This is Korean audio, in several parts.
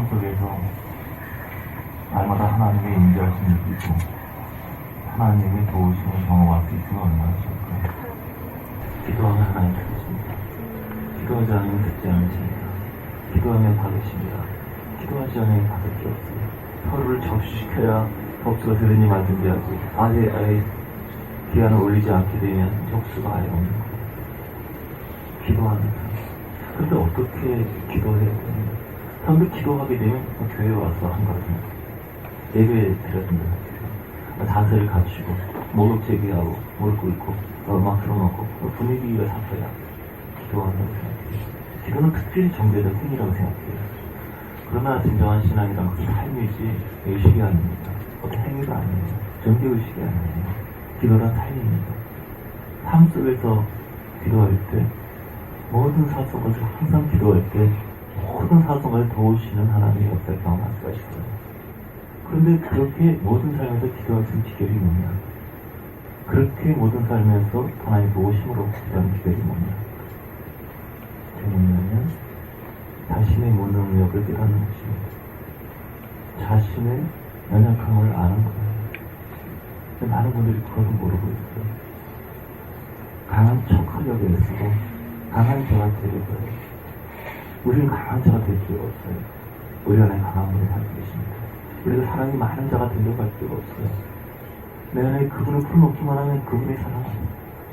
상황 속에서 날마다 하나님의 인자하심을 느끼고 하나님의 도우심을 경험할 수 있으면 얼마나 좋을까요? 기도하면 하나님 들으십니다. 기도하지 않으면 듣지 않으십니다. 기도하면 받으십니다. 기도하지 않으면 받을 게 없어요. 서로를 접수시켜야 접수가 들으니 말든지 하지. 아예 기한을 올리지 않게 되면 접수가 아예 없는 거예요. 기도하는 사람. 근데 어떻게 기도해야 되는가? 사람들 기도하게 되면 교회에 와서 한 거거든요. 예배 드렸습니다. 자세를 갖추고 목욕 제기하고 무릎 꿇고 음악 틀어놓고 분위기가 잡혀야 기도한다고 생각해요. 기도는 특별히 정제된 행위라고 생각해요. 그러나 진정한 신앙이란 것은 삶이지 의식이 아닙니다. 어떤 행위가 아니에요. 정제의식이 아니에요. 기도란 삶입니다. 삶 속에서 기도할 때 모든 사성을 항상 기도할 때 모든 사성을 도우시는 하나님의 역사를 경험할 수가 있어요. 그런데 그렇게 모든 삶에서 기도할 수 있는 비결이 뭐냐? 그렇게 모든 삶에서 하나님의 도우심으로 기도하는 비결이 뭐냐? 뭐냐면 자신의 무능력을 깨닫는 것입니다. 자신의 연약함을 아는 거예요. 많은 분들이 그것을 모르고 있어요. 강한 척하려고 애쓰고 강한 자가 되려고요. 우리는 강한 자가 될 필요가 없어요. 우리 안에 강한 분이 살고 계십니다. 우리가 사람이 많은 자가 되려고 할 필요가 없어요. 내 안에 그분을 풀어놓기만 하면 그분이 살아나요.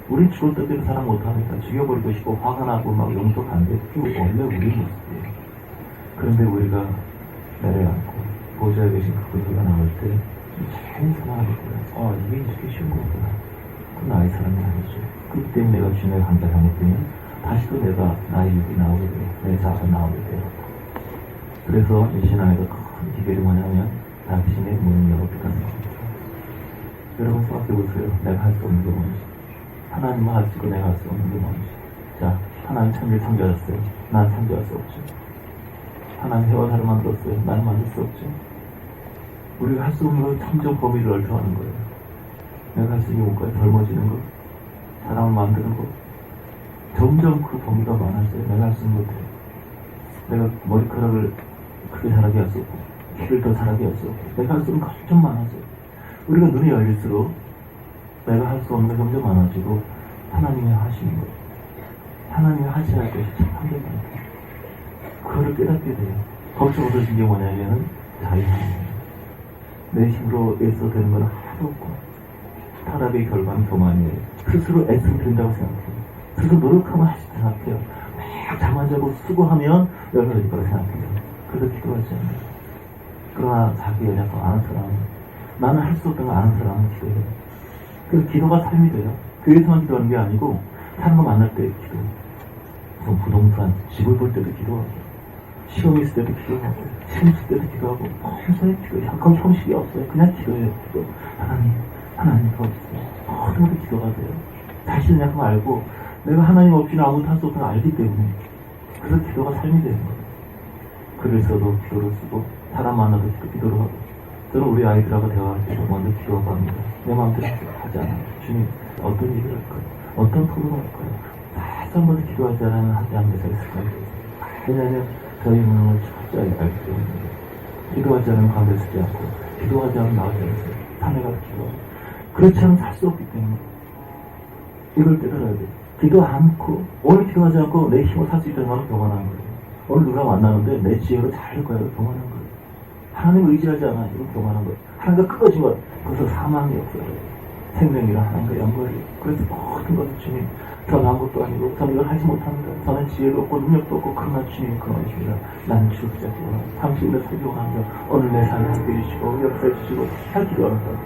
우린 죽을 때도 사랑 못하니까 죽여버리고 싶고 화가 나고 막 용서가 안 돼. 그게 원래 우리 모습이에요. 그런데 우리가 내려앉고 보좌에 계신 그분이 나올 때 잘 살아나겠구나. 이게 이렇게 쉬운 거구나. 그 나의 사람이 아니죠. 그렇기 때문에 내가 주님의 감사를 하면 다시 또 내가 나의 육이 나오게 돼요. 내 자아가 나오게 돼요. 그래서 이 신앙에서 큰 비결이 뭐냐면 당신의 무능력을 깨닫는 겁니다. 여러분 생각해보세요. 내가 할 수 없는 게 뭔지. 하나님은 할 수 있고 내가 할 수 없는 게 뭔지. 자, 하나님 천지를 창조하셨어요. 난 창조할 수 없죠. 하나님 해와 달을 만들었어요. 나는 만들 수 없죠. 우리가 할 수 없는 건 점점 범위를 넓혀가는 거예요. 내가 할 수 있는 것까지 젊어지는 것, 사람을 만드는 것, 점점 그 범위가 많아져요. 내가 할 수 있는 것들. 내가 머리카락을 크게 자라게 할 수 없고, 키를 더 자라게 할 수 없고, 내가 할 수 있는 것 점점 많아져요. 우리가 눈이 열릴수록 내가 할 수 없는 게 점점 많아지고, 하나님이 하시는 것, 하나님이 하셔야 할 것이 참 한결같아요. 그거를 깨닫게 돼요. 거기서 얻어진 게 뭐냐면은 자유함이에요. 내 힘으로 애써 되는 건 하나도 없고 타락의 결과는 교만이에요. 스스로 애쓰면 된다고 생각해요. 스스로 노력하면 할 수 있다고 생각해요. 막 잠 안 자고 수고하면 열매될 거라고 생각해요. 그래서 기도하지 않아요. 그러나 자기 연약함 아는 사람은 나는 할 수 없다는 걸 아는 사람은 기도해요. 그래서 기도가 삶이 돼요. 교회에서만 기도하는 게 아니고 사람과 만날 때 기도해요. 무슨 부동산, 집을 볼 때도 기도하고 시험이 있을 때도 기도하고 시험 있을 때도 기도하고 평소에 기도해요. 그건 형식이 없어요. 그냥 기도해요. 기도. 하나님 도와주세요. 모든 것도 기도가 돼요. 자신의 약함을 알고 내가 하나님 없이는 아무것도 할 수 없다는 걸 알기 때문에 그래서 기도가 삶이 되는 거예요. 글에서도 기도를 쓰고 사람 만나도 기도를 하고 저는 우리 아이들하고 대화할 때도 먼저 기도하고 합니다. 내 마음대로 하지 않아요. 주님 어떤 일을 할까요? 어떤 토론을 할까요? 다시 한 번도 기도하지 않으면 하지 않는 데서 있을 거예요. 왜냐하면 저희 문을 철저히 알기 때문에 기도하지 않으면 가운데 쓰지 않고 기도하지 않으면 나오지 않으세요. 산에 가서 기도하고 그렇지 않으면 살 수 없기 때문에 이걸 깨달아야 돼요. 기도 않고 오늘 기도하지 않고 내 힘으로 살 수 있다는 걸 교만하는 거예요. 오늘 누가 만나는데 내 지혜로 잘할 거야. 교만한 거예요. 하나님을 의지하지 않아. 이건 교만한 거예요. 하나님과 끊어진 것 그래서 사망이 없어요. 생명이라 하나님과 연결이 그래서 모든 것을 주님 저는 아무것도 아니고 저는 이걸 하지 못합니다. 저는 지혜도 없고 능력도 없고 그러나 주님이 그러하십니다. 나는 주를 붙잡기 원합니다. 당신을 살기 원합니다. 오늘 내 삶을 함께해 주시고 역사해 주시고 살기도 원합니다.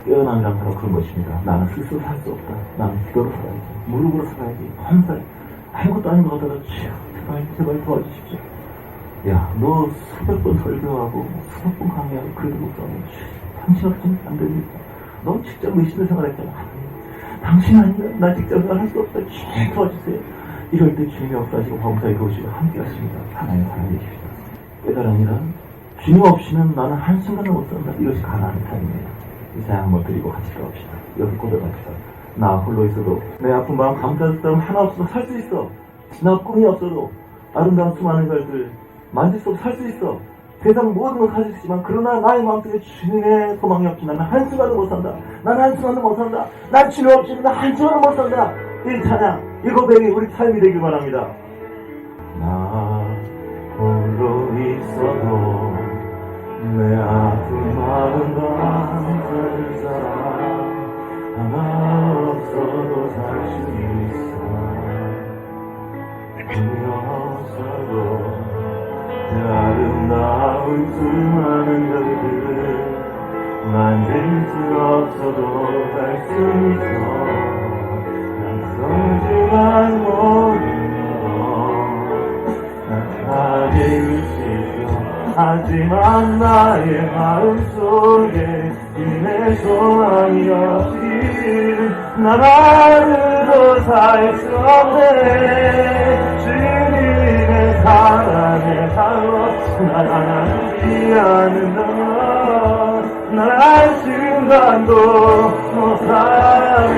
깨어남이란 바로 그런 것입니다. 나는 스스로 살 수 없다. 나는 기도로 살아야지. 무릎으로 살아야지. 환살 아무것도 아닌 것 같아도 제발 도와주십시오. 야, 너 수백 번 설교하고 수백 번 강의하고 그래도 못하면 당신 없으면 안 됩니다. 너 직접 메신저 생활했잖아. 당신 아니면 나 직접 생활 할 수 없다. 주님 도와주세요. 이럴 때 주님이 역사하시고 범사에 거우시고 함께 하십니다. 하나님 사랑해 주십시오. 깨달음이란 주님 없이는 나는 한순간도 못 산다. 이것이 가나안의 삶이에요. 이 사양 한번 드리고 같이 가봅시다. 여기 고백합시다. 나 홀로 있어도 내 아픈 마음 감사할 사람 하나 없어도 살 수 있어. 나 꿈이 없어도 아름다운 수많은 별들 만질 수 없어 살 수 있어. 세상 모든 걸 가질 수 있지만 그러나 나의 마음속에 주님의 소망이 없이 나는 한순간도 못 산다. 나는 한순간도 못 산다. 난 주님 없이 나 한순간도 못 산다. 이 찬양, 이 고백이 우리 삶이 되길 바랍니다. 나 홀로 있어도 내 아픈 마음 감싸줄 사람 하나 없어도 살 수 있어. 꿈이 없어도 그 아름다운 수많은 별들 만질 수 없어도 갈 수 있어. 약속지만 모르는 건 가질 수 있어. 하지만 나의 마음속에 주님의 소망이 없이 난 하루도 살 수 없네. 주님의 사랑에 살로 날 안아주지 않는다면 난 한순간도 못 살아내.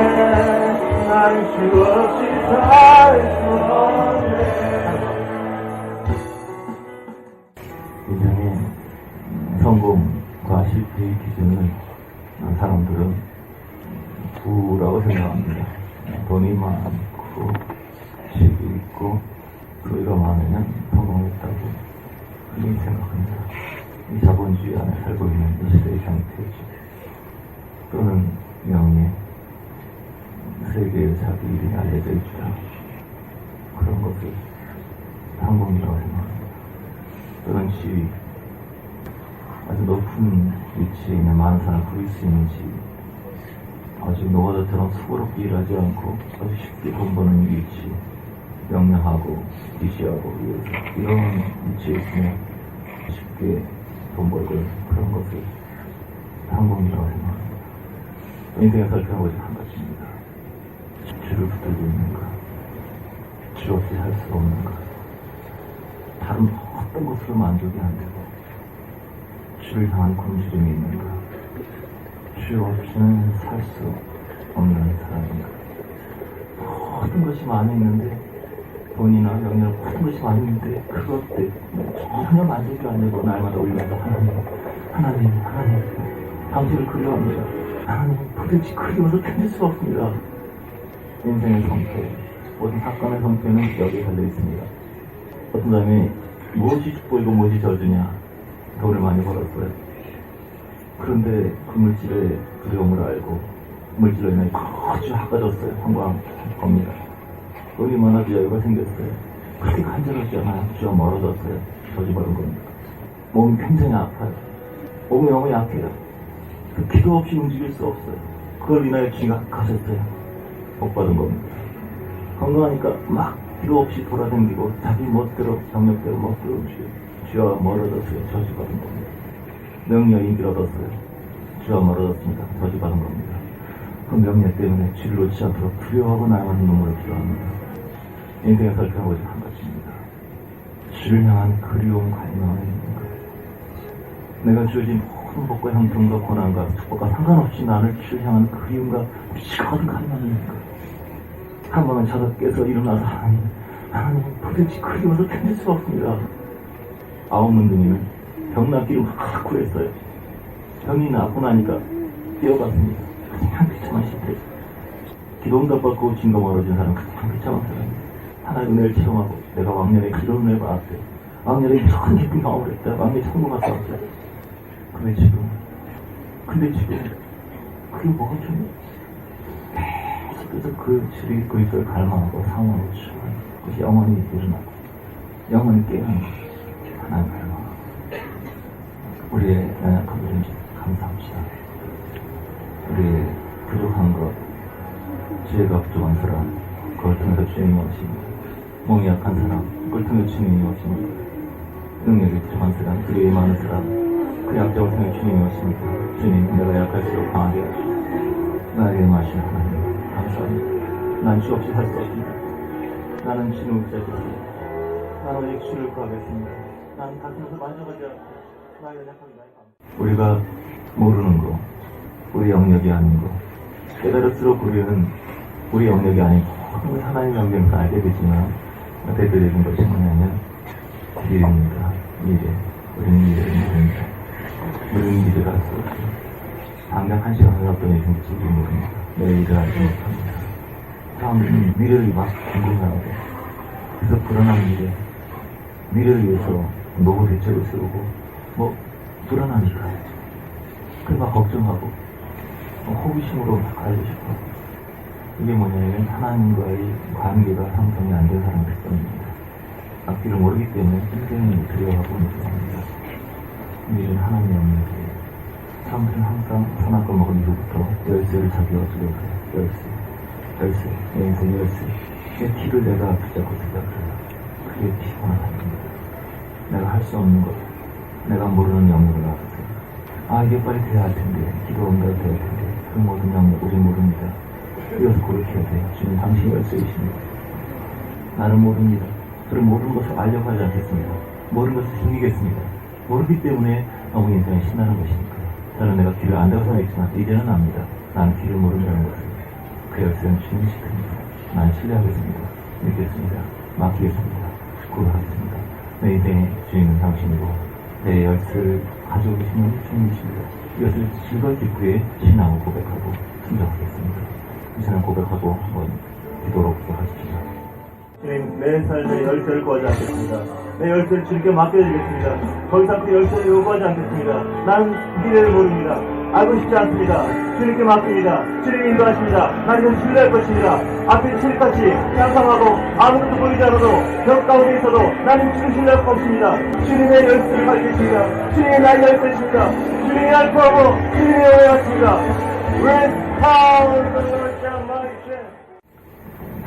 난 주 없이 살 수 없네. 인생의 성공과 실패의 기준은 사람들은 부라고 생각합니다. 돈이 많고 집이 있고 소유가 많으면 성공했다고 그렇게 생각합니다. 이 자본주의 안에 살고 있는 이 시대의 형태죠. 또는 명예, 세계에 자기 이름이 알려져 있다. 그런 것을 성공이라고 생각합니다. 또는 지위, 아주 높은 위치에 있는 많은 사람을 부릴 수 있는 지위, 아주 노가다처럼 수고롭게 일하지 않고 아주 쉽게 돈 버는 위치, 명령하고 지시하고 이런 위치에 있으면 쉽게 돈 벌고 그런 것을 성공이라고 생각합니다. 인생의 설정은 오직 한 가지입니다. 주를 붙들고 있는가, 주 없이 살 수 없는가, 다른 어떤 것으로 만족이 안 되고 주를 향한 굶주림이 있는가, 주 없이는 살 수 없는 사람인가. 모든 것이 많이 있는데, 돈이나 명예나 모든 것이 많이 있는데 그것 때문에 전혀 만족이 안 되고 날마다 올려서 하나님 당신을 그리워합니다. 하나님 도대체 그리워서 견딜 수가 없습니다. 인생의 성패, 모든 사건의 성패는 여기에 달려 있습니다. 어떤 사람이 무엇이 축복이고 무엇이 저주냐, 돈을 많이 벌었어요. 그런데 그 물질의 두려움을 알고 물질로 인해 아주 하까졌어요. 성공한 겁니다. 돈이 많아도 여유가 생겼어요. 그렇게 간절하지 않아요. 주와 멀어졌어요. 저주받은 겁니다. 몸이 굉장히 아파요. 몸이 너무 약해요. 그 기도 없이 움직일 수 없어요. 그걸 인하여 지각하셨어요. 복 받은 겁니다. 건강하니까 막 기도 없이 돌아다니고 자기 멋대로 정력대로 멋대로 움직여요. 주와 멀어졌어요. 저주받은 겁니다. 명예와 인기를 얻었어요. 주와 멀어졌습니다. 저주받은 겁니다. 그 명예 때문에 주를 놓지 않도록 두려워하고 날마다 눈물을 필요합니다. 인생의 설정은 오직 한 가지입니다. 주를 향한 그리움 갈망이 있는 것. 내가 주어진 모든 복과 형통과 고난과 축복과 상관없이 나를 주를 향한 그리움과 미치거든 갈망이 있는 것. 한 번은 자다 깨서 일어나서 하나님 도대체 그리워서 견딜 수가 없습니다. 아홉 문둥이는 병 낫기를 막 구했어요. 병이 낫고 나니까 뛰어갔습니다. 그냥 비참한 시대. 기도 응답받고 진거 멀어진 사람은 그냥 비참한 사람입니다. 하나의 은혜를 체험하고 내가 왕년에 그런 은혜를 받았대. 왕년에 이런 깊은 경험을 했다. 왕년에 성공할 수 없다. 근데 지금 그게 뭐가 좀 계속해서 그 줄이 그리스도를 갈망하고 상황을 추구하는 것이 영원히 일어나고 영원히 깨어나는 것이 하나님 갈망. 우리의 연약한 것을 감사합시다. 우리의 부족한 것, 지혜가 부족한 사람, 그걸 통해서 주님이 오십니다. 몸이 약한 사람, 그걸 통해 주님이 오십니다. 능력이 부족한 사람, 그리에 많은 사람, 그 약점을 통해 주님이 오십니다. 주님, 내가 약할수록 강하게 하시고 나에게 마시는 하나님 감사합니다. 난 주 없이 살 수 없습니다. 나는 주님을 붙잡겠습니다. 나는 오직 주를 구하겠습니다. 나는 가슴에서 만져가지 않고 나의 연약함이 나의 감. 우리가 모르는 거, 우리 영역이 아닌 거, 깨달을수록 우리는 우리 영역이 아닌 모든 하나님의 영역을 알게 되지만 대표적인 것이 뭐냐면 미래입니다. 미래. 우리는 미래를 모릅니다. 우리는 미래가 할 수 없죠. 당장 한 시간을 어떤 일이 생길지도 모릅니다. 내일을 알지 못합니다. 사람들은 미래를 막 궁금해하고, 그래서 불안한 미래를 위해서 노후 대책을 세우고, 불안하니까. 그래 막 걱정하고, 호기심으로 막 가고 싶어. 이게 뭐냐면 하나님과의 관계가 형성이 안 된 사람들 때문입니다. 앞길을 모르기 때문에 굉장히 두려워하고 무서워합니다. 미래는 하나님이 없는 거예요. 사람들은 항상 선악과 먹은 이후부터 열쇠를 자기가 주려고 해요. 열쇠, 내 인생 열쇠. 내 키를 내가 붙잡고 생각해요. 그게 피곤하답니다. 내가 할 수 없는 것, 내가 모르는 영역을 알아서 이게 빨리 돼야 할 텐데, 기도가 돼야 할 텐데, 그 모든 영역 우리 모릅니다. 이어서 고백해야 돼요. 주님 당신이 열쇠이십니다. 나는 모릅니다. 그런 모든 것을 알려고 하지 않겠습니다. 모든 것을 숨기겠습니다. 모르기 때문에 너무 인생이 신나는 것이니까요. 저는 내가 길을 안다고 생각했지만 이제는 압니다. 나는 길을 모른다는 것을. 그 열쇠는 주님이 시킵니다. 나는 신뢰하겠습니다. 믿겠습니다. 맡기겠습니다. 고백하겠습니다. 내 인생의 주인은 당신이고 내 열쇠를 가지고 계시는 주님이십니다. 이것을 즐거이 기쁘게 신앙을 고백하고 순종하겠습니다. 이 시간 고백하고 한번 기도로 고백하십시다. 주님, 내 삶의 열쇠를 구하지 않겠습니다. 내 열쇠를 주님께 맡겨드리겠습니다. 더 이상 그 열쇠를 요구하지 않겠습니다. 난 미래를 모릅니다. 알고 싶지 않습니다. 주님께 맡깁니다. 주님이 인도하십니다. 난 이건 신뢰할 것입니다. 앞에 칠같이 향상하고 아무것도 보이지 않아도 벽 가운데 있어도 나는 주님 신뢰할 수 없습니다. 주님의 열쇠를 맡기십니다. 주님이 나의 열쇠이십니다. 주님이 날 구하고 주님의 은혜 같습니다. With power of the Lord shall my strength.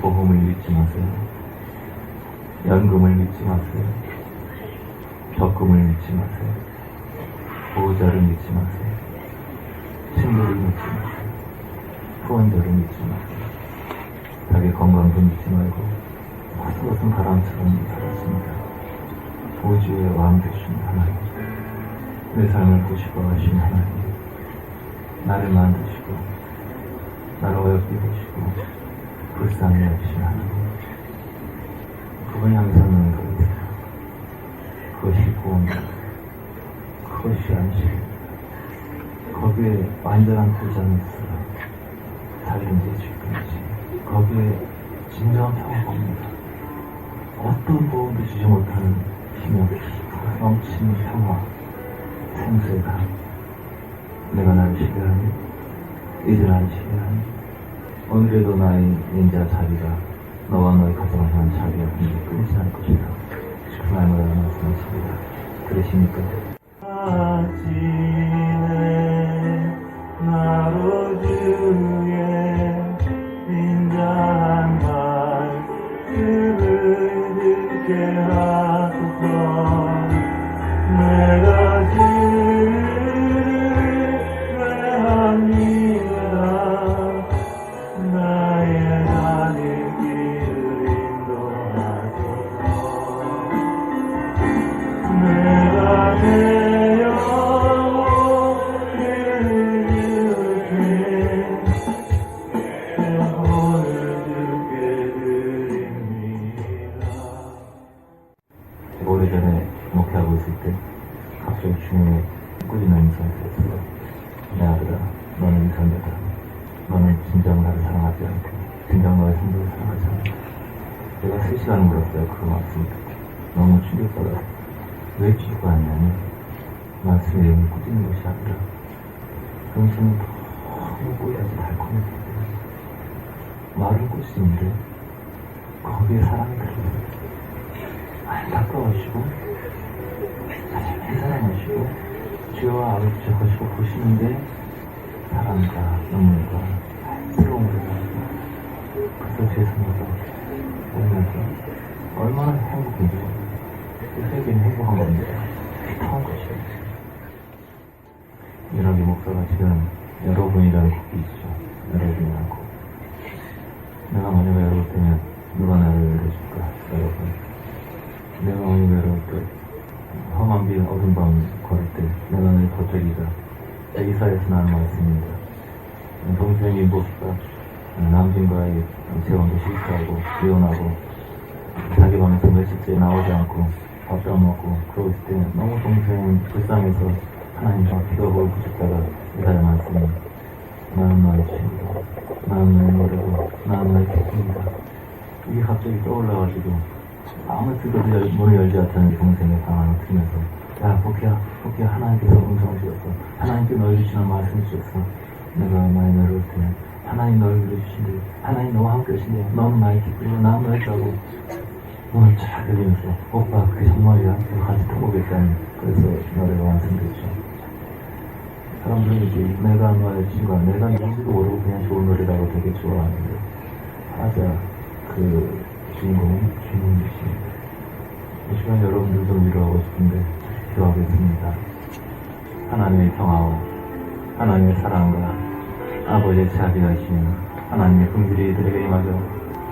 복음을 믿지 마세요. 연금을 믿지 마세요. 적금을 믿지 마세요. 보호자를 믿지 마세요. 친구를 믿지 마세요. 후원자를 믿지 마세요. 자기 건강도 믿지 말고 모든 것은 바람처럼 살았습니다. 우주의 왕 되신 하나님, 내 삶을 보시고 하신 하나님, 나를 만드시고 나를 어렵게 보시고 불쌍히 여기신 하나님, 그걸 향해 서는 것입니다. 그것이 구원입니다. 그것이 안식입니다. 거기에 완전한 보장이 있어요. 살인지 죽든지 거기에 진정한 평화가 옵니다. 어떤 보험도 주지 못하는 힘이 넘치는 평화, 생수가 내가 나를 신뢰하니 이제 나를 신뢰하니 오늘에도 나의 인자 자비가 너와 너의 가정을 향한 자비가 끊이지 않을 것이다. 그 말을 말씀하십니다. 그러십니까? 아침에 나로 주의 인자한 말씀을 듣게 하소서. 내가 주를 외합니다. 나의 다닐 길을 인도하소서. 내가 내 영혼을 주께 영혼을 주께 드립니다. 오래전에 목회하고 있을 때 갑자기 주님의 꾸짖는 인상이 들었어요. 내 아들아, 너는 이상자다. 너는 진정 나를 사랑하지 않고 진정 너의 성도를 사랑하지 않고. 제가 3시간을 물었어요. 그 말씀을 듣고 너무 충격받아서 왜 주고 왔냐면 말씀의 내용이 꾸짖는 것이 아니라 당신은 너무 꼬이하지 달콤했기 때문에 말을 꾸짖는데 거기에 사랑이 들어있어요. 안타까워하시고 자신을 사랑하시고 주와 아버지 하시고 보시는데 사랑과 눈물과 새로운 걸 보시고 그래서 죄송하다 오면서 얼마나 행복한지 그 세계는 행복한 겁니다. 피타한 것이에요. 연합의 목사가 지금 여러분이라는 곡이 있죠. 여러분이라는 곡. 내가 만약 외로울 때면 누가 나를 위로해줄까? 여러분. 내가 많이 외로울 때 험한 길 어두운 밤 걸을 때 내가 늘 겉절이가 이사에서 나는 말씀입니다. 동생 임복수가 남진과의 재혼도 실패하고 이혼하고 자기 방에서 며칠째 나오지 않고 밥도 안 먹고 그러고 있을 때 너무 동생 불쌍해서 하나님 저 비가 오고 부셨다가 이사를 말씀을 나는 너의 친구다. 나는 너의 노래고 나는 너의 기쁨이다. 이게 갑자기 떠올라가지고 아무 뜻도 문을 열지 않던 동생의 방안을 틀면서 야 복희야 하나님께서 음성을 주셨어. 하나님께 너희 주시는 말씀을 주셨어. 내가 많이 내려올 때 하나님 너를 위로주신대. 하나님 너와 함께 하신대. 너는 나의 기쁨이고 나는 너의 자고 오늘 쫙 들리면서 오빠 그게 정말이야? 같이 통곡했다는 그래서 노래가 완성됐죠. 사람들은 이제 내가 너의 친구야 내가 누군지도 모르고 그냥 좋은 노래라고 되게 좋아하는데 하자 그 주인공은 주님이십니다. 이 시간 여러분들 좀 위로하고 싶은데 기도하겠습니다. 하나님의 평화와 하나님의 사랑과 아버지의 자비하신 하나님의 긍휼이 이들에게 임하여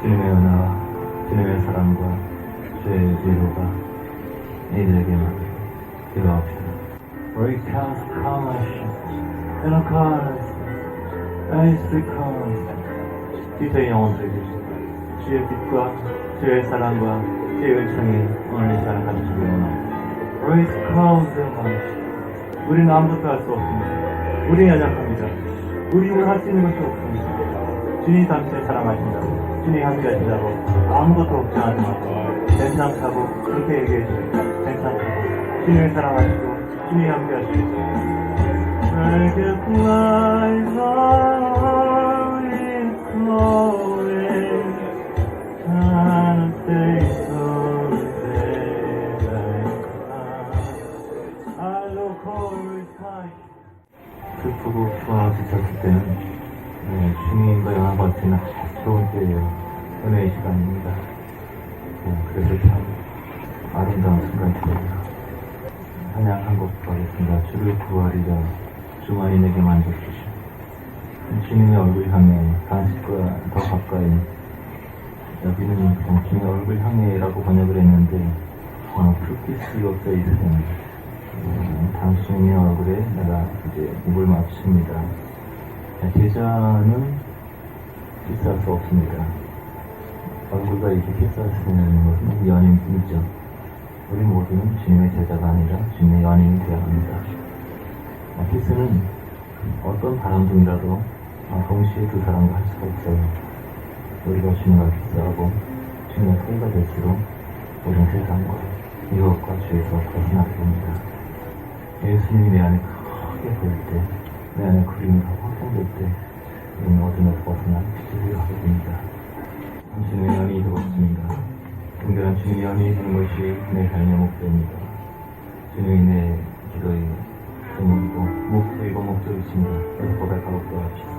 주님의 은혜와 주님의 사랑과 주의 위로가 이들에게 임하여 기도합시다. Recast commerce and a cause and because 지체의 영혼들에게 주의 빛과 주의 사랑과 주의 은총이 오늘 이 시간을 가르치기 원합니다. 우리는 아무것도 할 수 없습니다. 우리는 연약합니다. 우리는 할 수 있는 것이 없습니다. 주님 당신을 사랑하신다. 주님 함께 하신다고 아무것도 걱정하지 마시고 괜찮다고 그렇게 얘기해주세요. 괜찮다고 주님을 사랑하시고 주님 함께 하시고 I kept my heart in flowing and stay so I look over sky 슬프고 지쳤을 때는 주님과 영화 같은 좋은 때예요. 은혜의 시간입니다. 그래서 참 아름다운 순간이에요. 찬양 한 곡 하겠습니다. 주를 구하리라 주만이 내게 만족 주시오. 주님의 얼굴 향해 당신과 더 가까이 여기는 주님의 얼굴 향해라고 번역을 했는데 풀빛으로 써 있으면 당신의 얼굴에 내가 이제 입을 맞춥니다. 제자는 비쌀 수 없습니다. 얼굴과 이렇게 비쌀 수 있는 것은 연인이죠. 우리 모두는 주님의 제자가 아니라 주님의 연인이 되어야 합니다. 키스는 어떤 바람둥이라도 동시에 두 사람과 할 수가 없어요. 우리가 주님과 키스하고 주님의 사이가 될수록 우리는 세상과 이웃과 주에서 벗어나게 됩니다. 예수님이 내 안에 크게 보일 때, 내 안에 그림이 더 확장될 때 우리는 어둠에서 벗어나 빛을 하게 됩니다. 당신의 연이 되었습니다. 특별한 주님의 연이 되는 것이 내 삶의 목표입니다. 주님이 내 기도의 제목이고 목표이고 목적이십니다. 그래서 고백하고 기도합시다.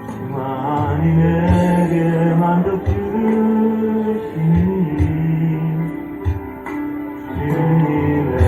주만이 내게 만족 주시니 주님의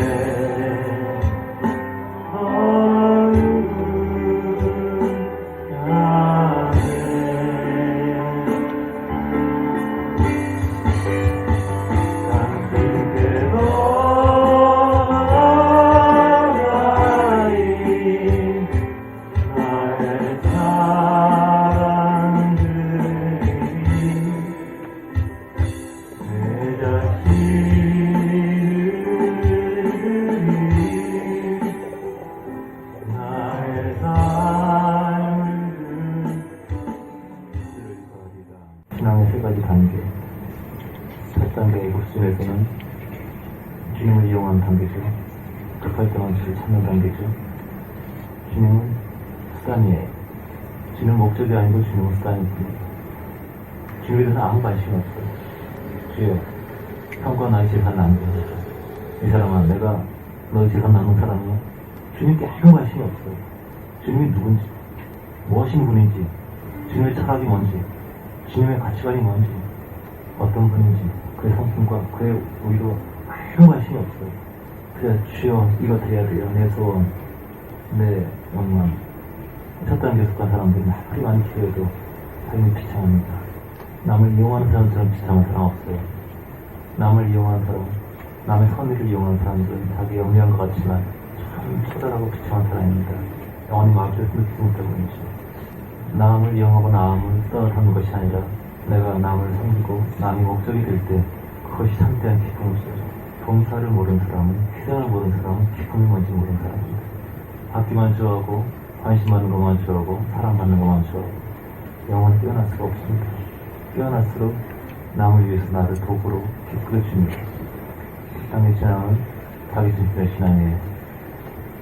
신앙의 세 가지 단계. 첫 단계의 구순에서는 주님을 이용하는 단계죠. 급할 때만 주를 찾는 단계죠. 주님은 수단이에요. 주님은 목적이 아니고 주님은 수단입니다. 주님에 대해서 아무 관심이 없어요. 주여, 형과 나의 재산 남겨주세요. 이 사람아, 내가 너의 재산 남은 사람이야? 주님께 아무 관심이 없어요. 주님이 누군지, 무엇인 분인지, 주님의 철학이 뭔지, 주님의 가치관이 뭔지, 어떤 분인지, 그의 성품과 그의 의도 아무 관심이 없어요. 그냥 주여 이거 돼야 돼요. 내 소원, 내 원망. 첫 단계 속한 사람들은 아무리 많이 기도해도 삶이 비참합니다. 남을 이용하는 사람처럼 비참한 사람 없어요. 남을 이용하는 사람, 남의 선의를 이용하는 사람들은 자기 영리한 것 같지만 참 처절하고 비참한 사람입니다. 영원히 마음속에서 느끼지 못하고 있죠. 남을 이용하고 남을 떠나는 것이 아니라 내가 남을 섬기고 남이 목적이 될 때 그것이 참대한 기쁨을 주죠. 봉사를 모르는 사람은, 희생을 모르는 사람은 기쁨이 뭔지 모르는 사람입니다. 받기만 좋아하고 관심 받는 것만 좋아하고 사랑받는 것만 좋아하고 영원히 깨어날 수가 없습니다. 깨어날수록 남을 위해서 나를 도구로 기쁘게 줍니다. 땅의 신앙은 자기중심의 신앙이에요.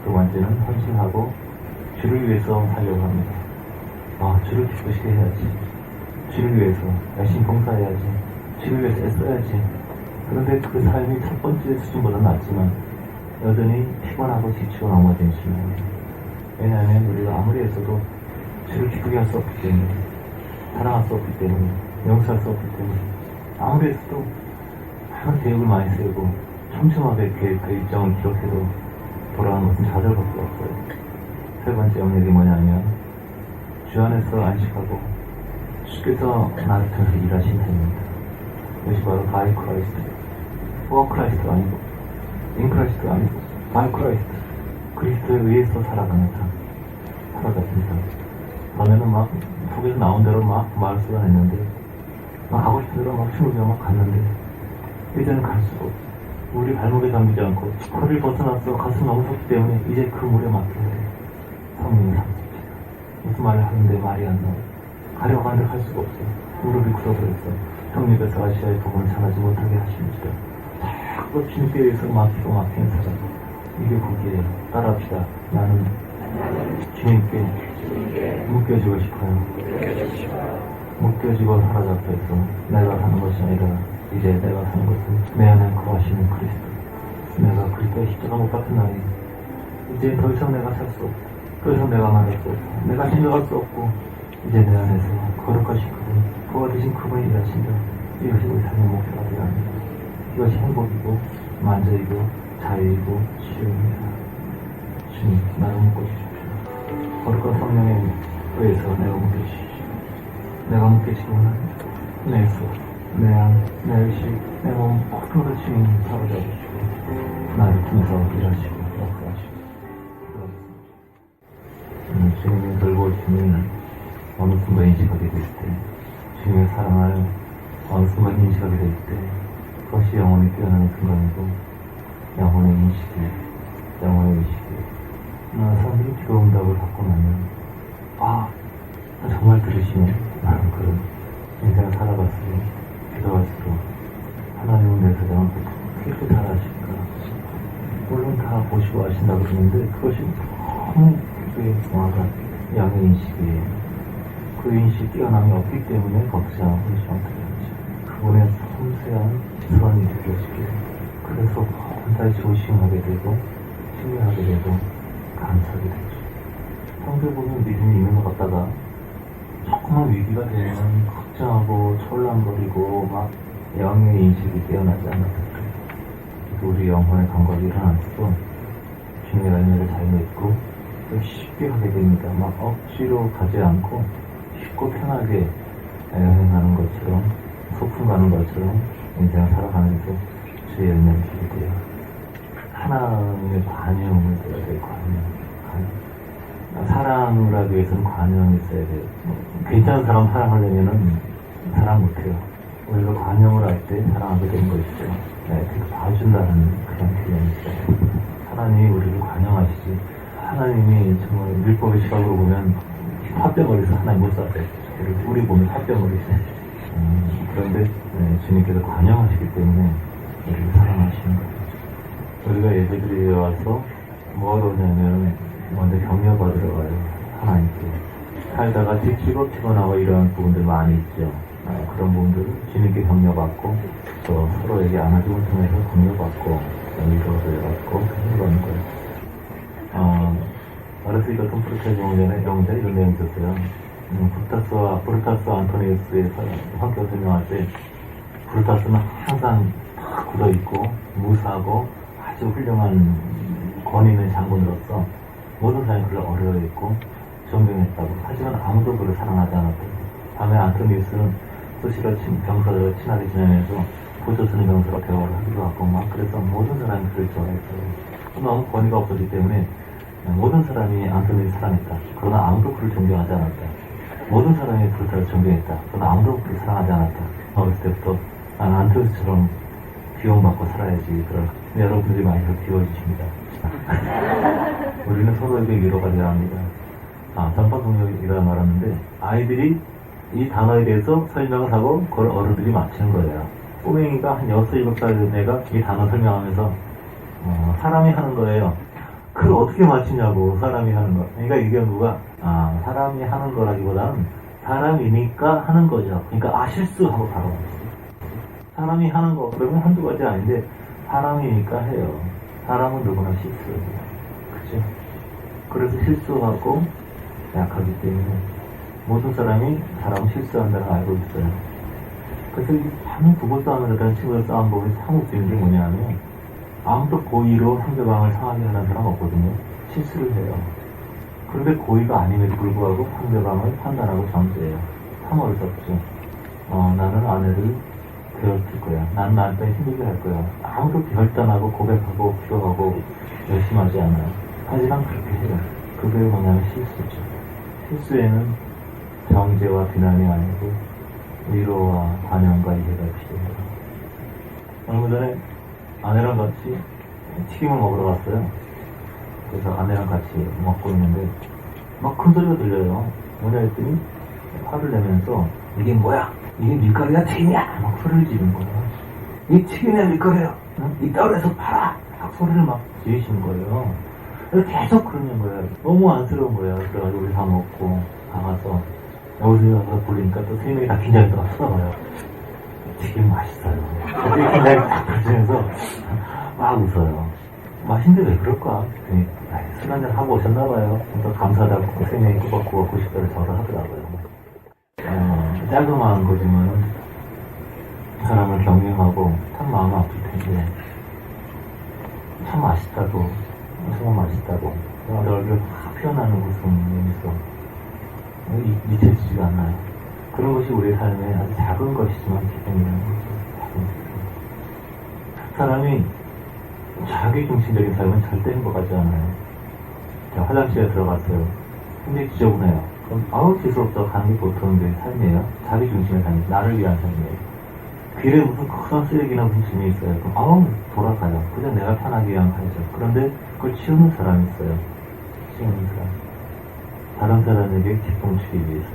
두 번째는 헌신하고 주를 위해서 살려고 합니다. 주를 기쁘시게 해야지. 주를 위해서 열심히 봉사해야지. 주를 위해서 애써야지. 그런데 그 삶이 첫 번째 수준보다 낫지만 여전히 피곤하고 지치고 넘어지는 신앙이에요. 왜냐하면 우리가 아무리 했어도 주를 기쁘게 할 수 없기 때문에, 사랑할 수 없기 때문에, 용서할 수 없기 때문에, 아무리 했어도 많은 계획을 많이 세우고 촘촘하게 그 일정을 기록해도 돌아가는 것은 좌절밖에 없어요. 세 번째 영역이 뭐냐면 주 안에서 안식하고 주께서 나를 통해서 일하시는 행입니다. 이것이 바로 바이 크라이스트, 포 크라이스트 아니고 인 크라이스트 아니고 바이 크라이스트, 그리스도에 의해서 살아가는 삶, 살아가는 삶. 전에는 막 속에서 나온 대로 막 말을 쏟아냈는데, 막 가고 싶은 대로 막 춤을 막 갔는데 이제는 갈 수가 없어. 우리 발목에 잠기지 않고 허리를 벗어났어. 가슴 너무 섰기 때문에 이제 그 물에 맡겨야 돼. 성령의 삶입니다. 무슨 말을 하는데 말이 안 나와. 가려고 하는데 할 수가 없어. 무릎이 굳어버렸어. 성령께서 아시아의 복음을 전하지 못하게 하십니다. 자꾸 주님께 의해서 맡기고 맡기는 사람, 이게 복이에요. 따라합시다. 나는 주님께 묶여지고 싶어요. 묶여지고 사로잡혀 있어. 내가 사는 것이 아니라 이제 내가 사는 것은 내 안에 거하시는 그리스도. 내가 그리스도의 십자가 못 박힌 날이 이제 더 이상 내가 살 수 없고, 더 이상 내가 말할 수 없고, 내가 생각할 수 없고, 이제 내 안에서 거룩하신 그분, 부활 되신 그분이 일하신다. 이것이 우리 삶의 목표가 되어야 합니다. 이것이 행복이고 만족이고 자유이고 치유입니다. 주님, 나를 묶어주십시오. 거룩한 성령에 의해서 내가 묶여주십시오. 내가 묶여지기 원합니다. 내 속, 내 안, 내 의식, 내 몸 모두를 주님 사로잡으시고 나를 통해서 일하시고 역사하시고 그러겠습니다. 주님의 돌보심을 어느 순간 인식하게 될 때, 주님의 사랑을 어느 순간 인식하게 될 때, 그것이 영혼이 깨어나는 순간이고 영혼의 인식이, 영혼의 의식이, 사람들이 기도 응답을 받고 나면 정말 들으시네. 나는 그런 인생을 살아갔으니 기도할수록 하나님은 내 사랑을 그렇게 잘하실까. 물론 다 보시고 아신다 그러는데 그것이 너무 그게 와가 양의 인식이에요. 그 인식이 뛰어남이 없기 때문에 걱정하고 의심하게 되죠. 그분의 섬세한 선이 느껴지게, 그래서 혼자 조심하게 되고 신뢰하게 되고 감사하게 되죠. 평소에 보면 믿음이 있는 것 같다가 조금만 위기가 되면 걱정하고 철랑거리고 막 영의 인식이 깨어나지 않았을까. 우리 영혼의 감각이 일어나서 주님의 열매를 잘 맺고 쉽게 하게 됩니다. 막 억지로 가지 않고 쉽고 편하게 여행하는 것처럼, 소풍 가는 것처럼 인생을 살아가면서 주의 열매를 주게 돼요. 하나님의 관용을 줘야 돼요. 사랑을 하기 위해서는 관용이 있어야 돼요. 괜찮은 사람 사랑하려면은 사랑 못해요. 우리가 관용을 할 때 사랑하게 되는 것이죠. 그래서 봐준다는 그런 개념이 있어요. 하나님이 우리를 관용하시지. 하나님이 정말 율법의 시각으로 보면 화병거리에서 하나님 못 살아요. 우리 보면 화병거리죠. 그런데 주님께서 관용하시기 때문에 우리를 사랑하시는 거죠. 우리가 예배드리러 와서 뭐하러 오냐면 먼저 격려받으러 가요. 하나님께. 살다가 지치고 피곤하고 이런 부분들 많이 있죠. 그런 부분들을 주님께 격려받고 또 서로에게 안아줌을 통해서 격려받고 위로를 받고 힘을 거예요. 어렸을 때 같은 프로테스 영웅자 이런 내용이 있었어요. 브루타스와 안토니우스의 성격 설명할 때 브루타스는 항상 탁 굳어있고 무사하고 아주 훌륭한 권위 있는 장군으로서 모든 사람이 그를 어려워했고 존경했다고. 하지만 아무도 그를 사랑하지 않았다고. 다음에 안토니우스는 수시로 병사들과 친하게 지내면서 보조스는 병사로 대화를 하기도 하고 막 그래서 모든 사람이 그를 좋아했어요. 너무 권위가 없었기 때문에 모든 사람이 안토니우스를 사랑했다. 그러나 아무도 그를 존경하지 않았다. 모든 사람이 불타를 존경했다. 저는 아무도 그렇게 사랑하지 않았다. 어렸을 때부터 난 안토스처럼 비용받고 살아야지. 근데 여러분들이 많이 저 비워주십니다. 우리는 서로에게 위로가 되어야 합니다. 전파동력이라는 말 하는데 아이들이 이 단어에 대해서 설명을 하고 그걸 어른들이 맞추는 거예요. 꼬맹이가 한 6, 7살 된 애가 이 단어 설명하면서 사람이 하는 거예요. 그걸 어떻게 맞추냐고. 사람이 하는 거. 그러니까 이게 누가 사람이 하는 거라기보다는 사람이니까 하는 거죠. 그러니까 실수하고 바로 맞추죠. 사람이 하는 거 그러면 한두 가지 아닌데 사람이니까 해요. 사람은 누구나 실수해요. 그죠? 그래서 실수하고 약하기 때문에 모든 사람이 실수한다는 걸 알고 있어요. 그래서 참 부부싸움을 하다는 친구들 싸움 보면 참 웃기는 게 뭐냐면 아무도 고의로 상대방을 상하게 하는 사람 없거든요. 실수를 해요. 그런데 고의가 아님에도 불구하고 상대방을 판단하고 정죄해요. 참 어리석죠. 나는 아내를 괴롭힐 거야. 난 나한테 힘들게 할 거야. 아무도 결단하고 고백하고 기도하고 열심히 하지 않아요. 하지만 그렇게 해요. 그게 뭐냐면 실수죠. 실수에는 정죄와 비난이 아니고 위로와 반영과 이해가 필요해요. 얼마 전에 아내랑 같이 튀김을 먹으러 갔어요. 그래서 아내랑 같이 먹고 있는데 막 큰 소리가 들려요. 뭐냐 했더니 화를 내면서 이게 뭐야? 이게 밀가루야 튀김이야? 막 소리를 지르는 거예요. 이 튀김이야 밀가루야? 이따위로 해서 팔아! 막 소리를 막 지르시는 거예요. 그래서 계속 그러는 거예요. 너무 안쓰러운 거예요. 그래가지고 우리 다 먹고 나가서 여기서 와서 보니까 또 세 명이 다 긴장해서 막 쳐다봐요. 튀김 맛있어요. 그때 긴장이 딱 풀리면서 막 웃어요. 맛있는데 왜 그럴까? 술 한잔 하고 오셨나봐요. 그래서 감사하다고 세 명이 꾸벅꾸벅 90도를 절을 하더라고요. 짜그마한 거지만 사람을 경영하고 참 마음 아플 텐데 참 맛있다고 정말 맛있다고 나도 얼굴 확 피어나는 웃음이 있어. 잊혀지지가 않아요. 그런 것이 우리의 삶에 아주 작은 것이지만 기쁨이라는 거죠. 작은 기쁨. 사람이 자기 중심적인 삶은 절대 행복하지 않아요. 제가 화장실에 들어갔어요. 굉장히 지저분해요. 그럼 지수없어 가는 게 보통 삶이에요. 자기 중심의 삶이 나를 위한 삶이에요. 길에 무슨 큰 쓰레기나 무슨 짐이 있어요. 그럼 돌아가요. 그냥 내가 편하게 위한 가야죠. 그런데 그걸 치우는 사람이 있어요. 치우는 사람. 다른 사람에게 기쁨을 주기 위해서.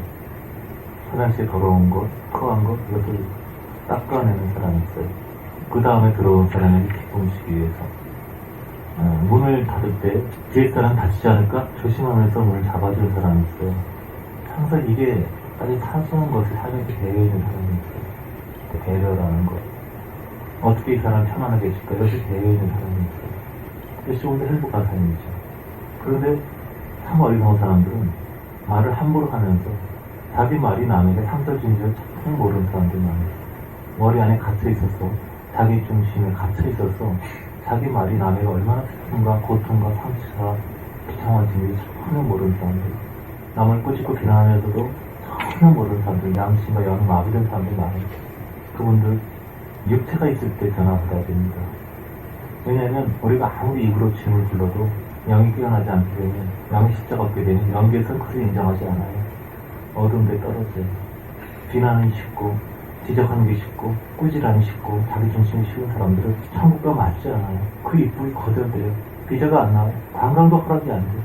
화장실 더러운 것, 커한 것, 이것을 닦아내는 사람이 있어요. 그 다음에 들어온 사람에게 기쁨을 주기 위해서. 문을 닫을 때 뒤에 사람 다치지 않을까 조심하면서 문을 잡아주는 사람이 있어요. 항상 이게 아주 사소한 것을 삶에 배려있는 사람이 있어요. 배려라는 것. 어떻게 이 사람 편안하게 해줄까? 이것이 배려있는 사람이 있어요. 그것이 좀 더 행복한 삶이죠. 그런데 참 어리석은 사람들은 말을 함부로 하면서 자기 말이 남에게 상처 주는 줄 전혀 모르는 사람들이 많아요. 머리 안에 갇혀 있어서 자기 중심에 갇혀 있어서 자기 말이 남에게 얼마나 슬픔과 고통과 상처가 비참한지 전혀 모르는 사람들. 남을 꾸짖고 비난하면서도 전혀 모르는 사람들, 양심과 영이 마비된 사람들이 많아요. 그분들 육체가 있을 때 변화받아야 됩니다. 왜냐하면 우리가 아무리 입으로 주님을 불러도 영이 깨어나지 않게 되면, 영이 십자가 없게 되면 영계에서는 그것을 인정하지 않아요. 어두운데 떨어져요. 비난은 쉽고 지적하는 게 쉽고 꾸지람이 쉽고 자기 중심이 쉬운 사람들은 천국과 맞지 않아요. 그 이쁘게 거절돼요. 비자가 안 나와요. 관광도 허락이 안 돼요.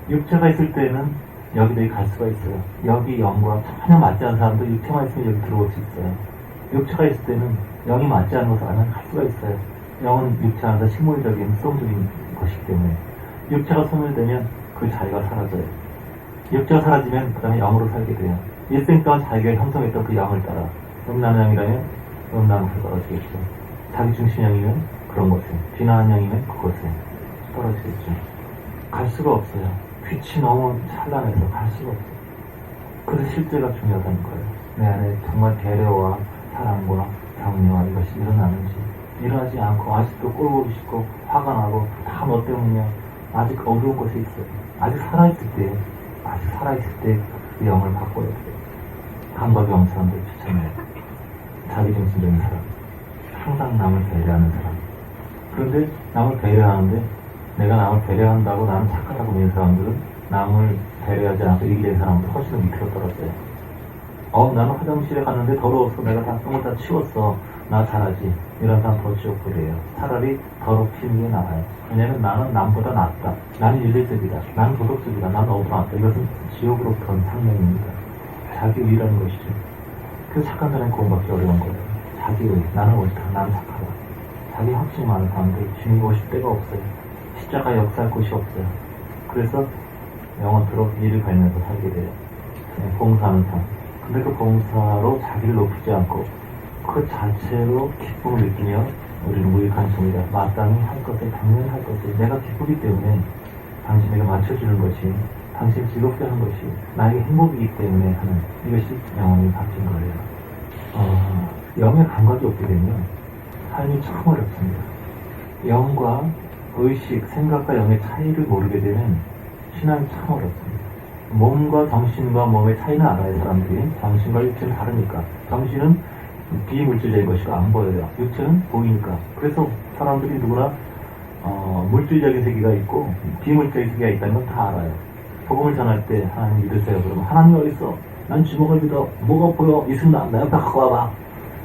육체가 있을 때는 여기저기 갈 수가 있어요. 여기 영과 전혀 맞지 않는 사람도 육체만 있으면 여기 들어올 수 있어요. 육체가 있을 때는 영이 맞지 않는 것을 알면 갈 수가 있어요. 영은 육체 안에서 식물적인 수동적인 것이기 때문에 육체가 소멸되면 그 자리가 사라져요. 육체가 사라지면 그 다음에 영으로 살게 돼요. 일생 동안 자기가 형성했던 그 영을 따라 음란한 영이라면 음란한 것을 떨어지겠죠. 자기 중심 영이면 그런 것에, 비난한 영이면 그것에 떨어지겠죠. 갈 수가 없어요. 빛이 너무 찬란해서 갈 수가 없어요. 그래서 실제가 중요하다는 거예요. 내 안에 정말 배려와 사랑과 격려와 이것이 일어나는지, 일어나지 않고 아직도 꼴보기 싫고 화가 나고 다 너 때문이야. 아직 어두운 곳에 있어요. 아직 살아있을 때 그 영을 바꿔야 돼요. 감각이 없는 사람들 추천해요. 자기 중심적인 사람, 항상 남을 배려하는 사람. 그런데 남을 배려하는데 내가 남을 배려한다고 나는 착하다고 믿는 사람들은 남을 배려하지 않고 이기는 사람보다 훨씬 더 밑으로 떨어져요. 나는 화장실에 갔는데 더러워서 내가 다 똥을 다 치웠어. 나 잘하지. 이런 사람 더 지옥 보래요. 차라리 더럽히는 게 나아요. 왜냐면 나는 남보다 낫다. 나는 윤리적이다. 나는 도덕적이다. 나는 너보다 낫다. 이것은 지옥으로부터 온 상명입니다. 자기 의라는 것이죠. 그 착한 사람이 구원받기 어려운 거예요. 자기 의. 나는 옳다. 나는 착하다. 자기 확신이 많은 사람들 주님 오실 데가 없어요. 십자가 역사할 곳이 없어요. 그래서 영원토록 일을 갈면서 살게 돼요. 봉사하는 삶. 근데 그 봉사로 자기를 높이지 않고 그 자체로 기쁨을 느끼며 우리는 무익한 종이다. 마땅히 할 것을 당연히 할 것을 내가 기쁘기 때문에 당신에게 맞춰주는 것이 당신을 즐겁게 하는 것이 나에게 행복이기 때문에 하는 이것이 영혼이 바뀐 거예요. 영의 감각이 없게 되면 삶이 참 어렵습니다. 영과 의식, 생각과 영의 차이를 모르게 되면 신앙이 참 어렵습니다. 몸과 정신과 몸의 차이는 알아요. 사람들이 정신과 육체는 다르니까. 정신은 비물질적인 것이고 안 보여요. 육체는 보이니까. 그래서 사람들이 누구나 물질적인 세계가 있고 비물질적인 세계가 있다는 건 다 알아요. 복음을 전할 때 하나님 믿으세요. 그러면 하나님 어디 있어? 난 주먹을 믿어. 뭐가 보여? 있습니다. 내 옆에 갖고 와봐.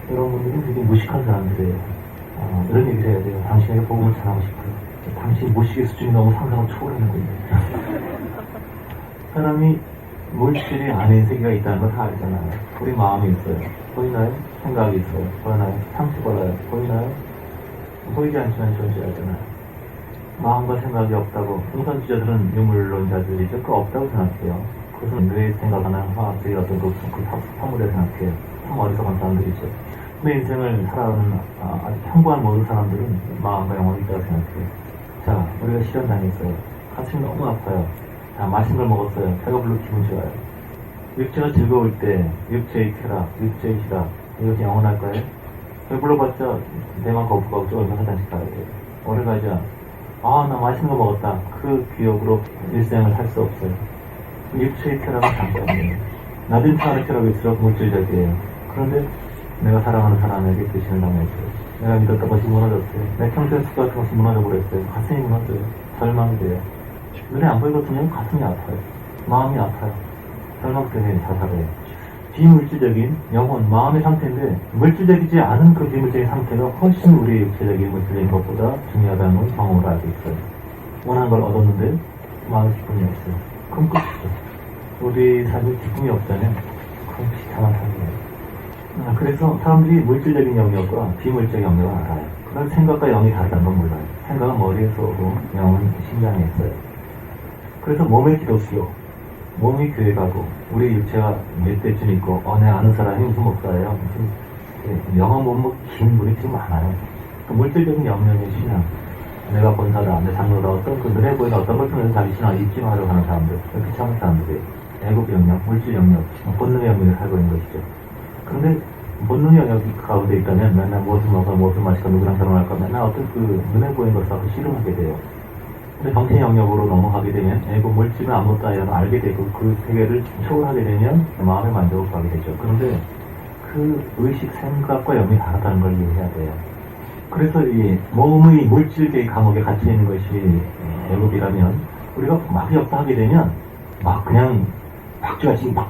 이런 분들은 되게 무식한 사람들이에요. 이런 얘기를 해야 돼요. 당신에게 복음을 전하고 싶어요. 당신 모시기 수준이 너무 상상을 초월하는 거예요. 사람이 물질이 아닌 세계가 있다는 걸 다 알잖아요. 우리 마음이 있어요. 보이나요? 생각이 있어요. 보이나요? 상처받아요. 보이나요? 보이지 않지만 존재하잖아요. 마음과 생각이 없다고 공산주의자들은 유물론자들이죠. 그 없다고 생각해요. 그것은 뇌에 생각하는 화학적인 어떤 그 사물에 생각해요. 참 어리석은 사람들이죠. 내 인생을 살아가는 아주 평범한 모든 사람들은 마음과 영혼이 있다고 생각해요. 자, 우리가 실현당했어요. 가슴이 너무 아파요. 자, 맛있는 걸 먹었어요. 배가 불러 기분 좋아요. 육체가 즐거울 때 육체의 쾌락, 육체의 희락 이것이 영원할까요? 배불러봤자 내만 거부가고 얼마 화장실 가야 돼요. 오래 가자. 나 맛있는 거 먹었다. 그 기억으로 일생을 살 수 없어요. 육체의 쾌락은 잠깐이에요. 낮은 차원의 쾌락일수록 물질적이에요. 그런데 내가 사랑하는 사람에게 배신을 당했어요. 내가 믿었던 것이 무너졌어요. 내 평생 습관 것이 무너져버렸어요. 가슴이 무너져요. 절망이 돼요. 눈에 안 보이거든요. 가슴이 아파요. 마음이 아파요. 절망 때문에 자살해요. 비물질적인 영혼, 마음의 상태인데 물질적이지 않은 그 비물질적인 상태가 훨씬 우리의 육체적인 물질적인 것보다 중요하다는 걸 경험으로 알고 있어요. 원하는 걸 얻었는데 마음의 기쁨이 없어요. 그럼 끝이죠. 우리 삶에 기쁨이 없다면 그럼 비참한 삶이에요. 그래서 사람들이 물질적인 영역과 비물질적인 영역을 알아요. 그런 생각과 영이 다르다는 건 몰라요. 생각은 머리에서 오고 영은 심장에 있어요. 그래서 몸의 기독교, 몸이 교회 가고 우리 육체가 몇 대쯤 있고 내 아는 사람이 무슨 목사예요. 무슨 영어 몸무 긴 분이 지금 많아요. 그 물질적인 영역의 신앙, 내가 본사다, 내 장로다, 어떤 그 눈에 보이는 어떤 걸 통해서 자기 신앙을 입증하려고 하는 사람들, 귀찮은 사람들이에요. 애국 영역, 물질 영역, 본능의 영역에 살고 있는 것이죠. 그런데 본능의 영역이 가운데 있다면 맨날 무엇을 먹어, 무엇을 마실까, 누구랑 결혼할까, 맨날 어떤 그 눈에 보이는 것을 갖고 씨름하게 돼요. 근데 정신 영역으로 넘어가게 되면 애고 물질은 아무것도 아니라고 알게 되고 그 세계를 초월하게 되면 마음의 만족을 구하게 되죠. 그런데 그 의식, 생각과 영이 다르다는 걸 이해해야 돼요. 그래서 이 몸의 물질계의 감옥에 갇혀 있는 것이 애국이라면 우리가 막 역사하게 되면 막 그냥 박쥐같이 막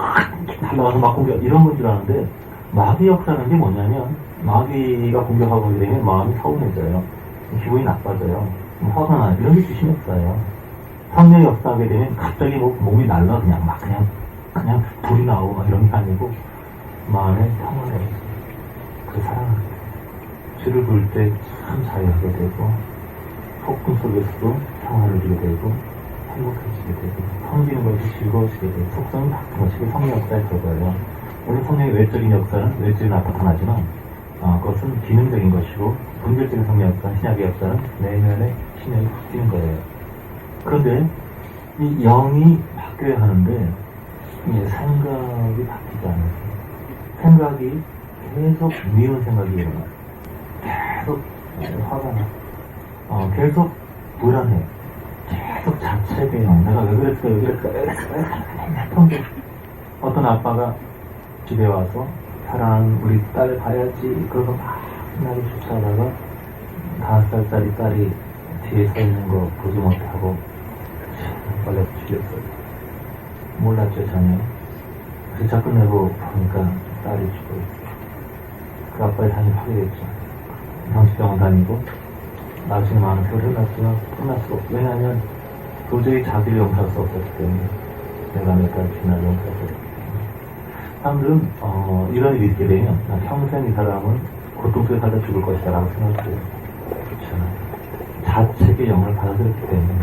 달려가서 막 공격 이런 건 줄 아는데 마귀 역사는 게 뭐냐면 마귀가 공격하고 오게 되면 마음이 서운해져요. 기분이 나빠져요. 화가 나 이런 게 주신 역사예요. 성령이 역사하게 되면 갑자기 몸이 날라 그냥 불이 나오고 막 이런 게 아니고 마음에 평안해요. 그 사랑하게 돼요. 주를 부를 때 참 자유하게 되고 폭풍 속에서도 평안을 주게 되고 행복해지게 되고 섬기는 것이 즐거워지게 되고 속성이 바뀌는 것이 성령 역사의 결과예요. 물론 성령의 외적인 역사는 외적으로 나타나지만 그것은 기능적인 것이고 본질적인 성령 역사, 신약의 역사는 내면의 신약이 바뀌는 거예요. 그런데 이 영이 바뀌어야 하는데 생각이 바뀌지 않아요. 생각이 계속 미운 생각이 일어나요. 계속 화가 나. 계속 불안해. 계속 자책해요. 내가 왜 그랬을까. 어떤 아빠가 집에 와서 사랑하는 우리 딸을 봐야지 그러고 막 신나게 주차하다가 5살짜리 딸이 뒤에 서 있는 거 보지 못하고 빨리 죽였어요. 몰랐죠, 전혀. 그래서 차 끝내고 보니까 딸이 죽고 있어요. 그 아빠의 삶이 파괴됐죠. 정신병원 다니고, 나중에 많은 세월이 흘렀지만, 끝날 수가 없고, 왜냐하면 도저히 자기를 용서할 수 없었기 때문에, 내가 몇 달 지나 용서할 수 없었기 때문에. 사람들은, 이런 일이 있게 되면, 나 평생 이 사람은 고통 속에 살다 죽을 것이다 라고 생각해요. 그렇잖아요. 자책의 영을 받아들였기 때문에.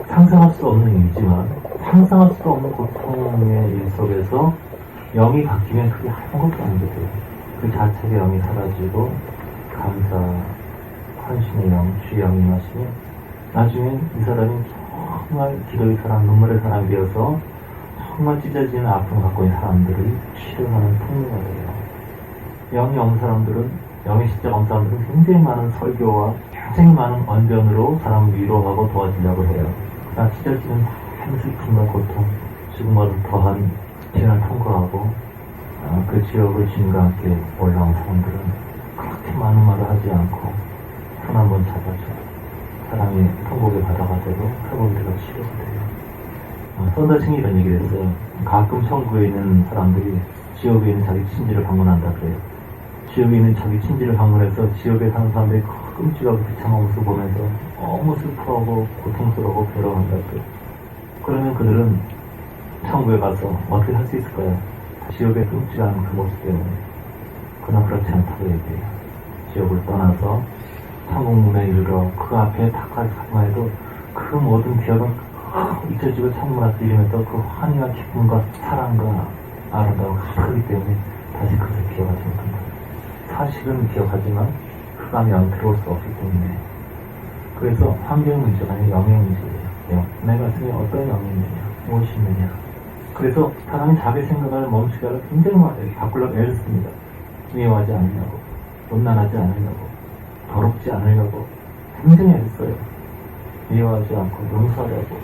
상상할 수 없는 일이지만, 상상할 수도 없는 고통의 일 속에서 영이 바뀌면 그게 아무것도 아니게 돼요. 그 자책의 영이 사라지고, 감사, 헌신의 영, 주의 영이 임하시면, 나중엔 이 사람이 정말 기도의 사람, 눈물의 사람이 되어서 정말 찢어지는 아픔을 갖고 있는 사람들을 치료하는 통로가 돼요. 영이 없는 사람들은, 영의 십자가 없는 사람들은 굉장히 많은 설교와 굉장히 많은 언변으로 사람을 위로하고 도와주려고 해요. 그러나 찢어지는 많은 슬픔과 고통, 지금보다 더한 시련을 통과하고 그 지옥을 주님과 함께 올라온 사람들은 그렇게 많은 말을 하지 않고 손 한 번 잡아줘. 사람이 통곡의 바다가 되고 회복되고 치료가 돼요. 썬더싱이 이런 얘기를 했어요. 가끔 천국에 있는 사람들이 지옥에 있는 자기 친지를 방문한다 그래요. 지옥에 있는 자기 친지를 방문해서 지옥에 사는 사람들이 끔찍하고 비참한 모습을 보면서 너무 슬퍼하고 고통스러워 괴로워한다 그래요. 그러면 그들은 천국에 가서 어떻게 할 수 있을까요? 지옥의 끔찍한 그 모습 때문에. 그러나 그렇지 않다고 얘기해요. 지옥을 떠나서 천국 문에 이르러 그 앞에 탁까지 가기만 해도 그 모든 기억은 잊혀지고 천국 앞에 이르면서 그 환희와 기쁨과 사랑과 아름다움을 가득하기 때문에 다시 그것을 기억하지 못한다. 사실은 기억하지만 그 감이 영 들어올 수 없기 때문에. 그래서 환경 문제가 아니라 영의 문제예요. 내 가슴에 어떤 영이 있느냐, 무엇이 있느냐. 그래서 사람이 자기 생각을 멈추게 하려 굉장히 많이 바꾸려고 애를 씁니다. 미워하지 않으려고, 음란하지 않으려고, 더럽지 않으려고 굉장히 애를 써요. 미워하지 않고 용서하려고,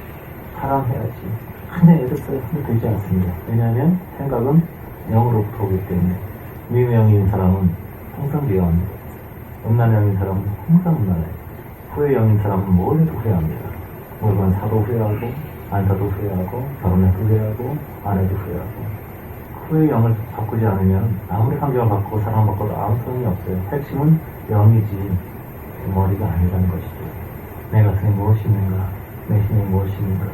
사랑해야지. 근데 애를 써요. 근데 되지 않습니다. 왜냐하면 생각은 영으로부터 오기 때문에. 미움의 영이 있는 사람은 항상 미워합니다. 음란의 영인 사람은 항상 음란해요. 후회의 영인 사람은 뭘 해도 후회합니다. 물건 사도 후회하고, 안 사도 후회하고, 결혼해도 후회하고, 안 해도 후회하고. 후회의 영을 바꾸지 않으면 아무리 환경을 바꾸고 사랑을 바꿔도 아무 소용이 없어요. 핵심은 영이지 머리가 아니라는 것이죠. 내 가슴에 무엇이 있는가, 내 심에 무엇이 있는가.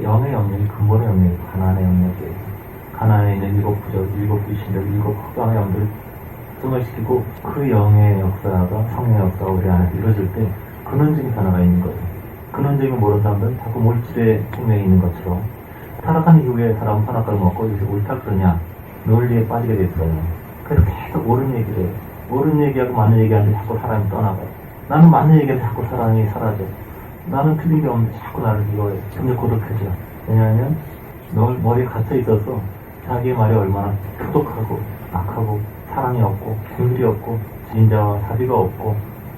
영의 영역이 근본의 영역이 가나안의 영역이에요. 가나안에 있는 일곱 부족, 일곱 귀신들, 일곱 흑암의 영들을 승화시키고 그 영의 역사가, 성의 역사가 우리 안에서 이루어질 때 근원적인 변화가 있는 거예요. 근원적인 모르는 사람들은 자꾸 물질의 생명이 있는 것처럼 타락한 이후에 사람은 선악과를 먹고 이제 옳다 그러냐 논리에 빠지게 됐어요. 그래서 계속 옳은 얘기를 해요. 옳은 얘기하고 맞는 얘기하는데 자꾸 사람이 떠나가요. 나는 맞는 얘기하는데 자꾸 사람이 사라져. 나는 틀린 게 없는데 자꾸 나를 이거해. 점점 고독해져. 왜냐하면 머리에 갇혀 있어서 자기의 말이 얼마나 표독하고 악하고 사랑이 없고 긍휼이 없고 진자와 사비가 없고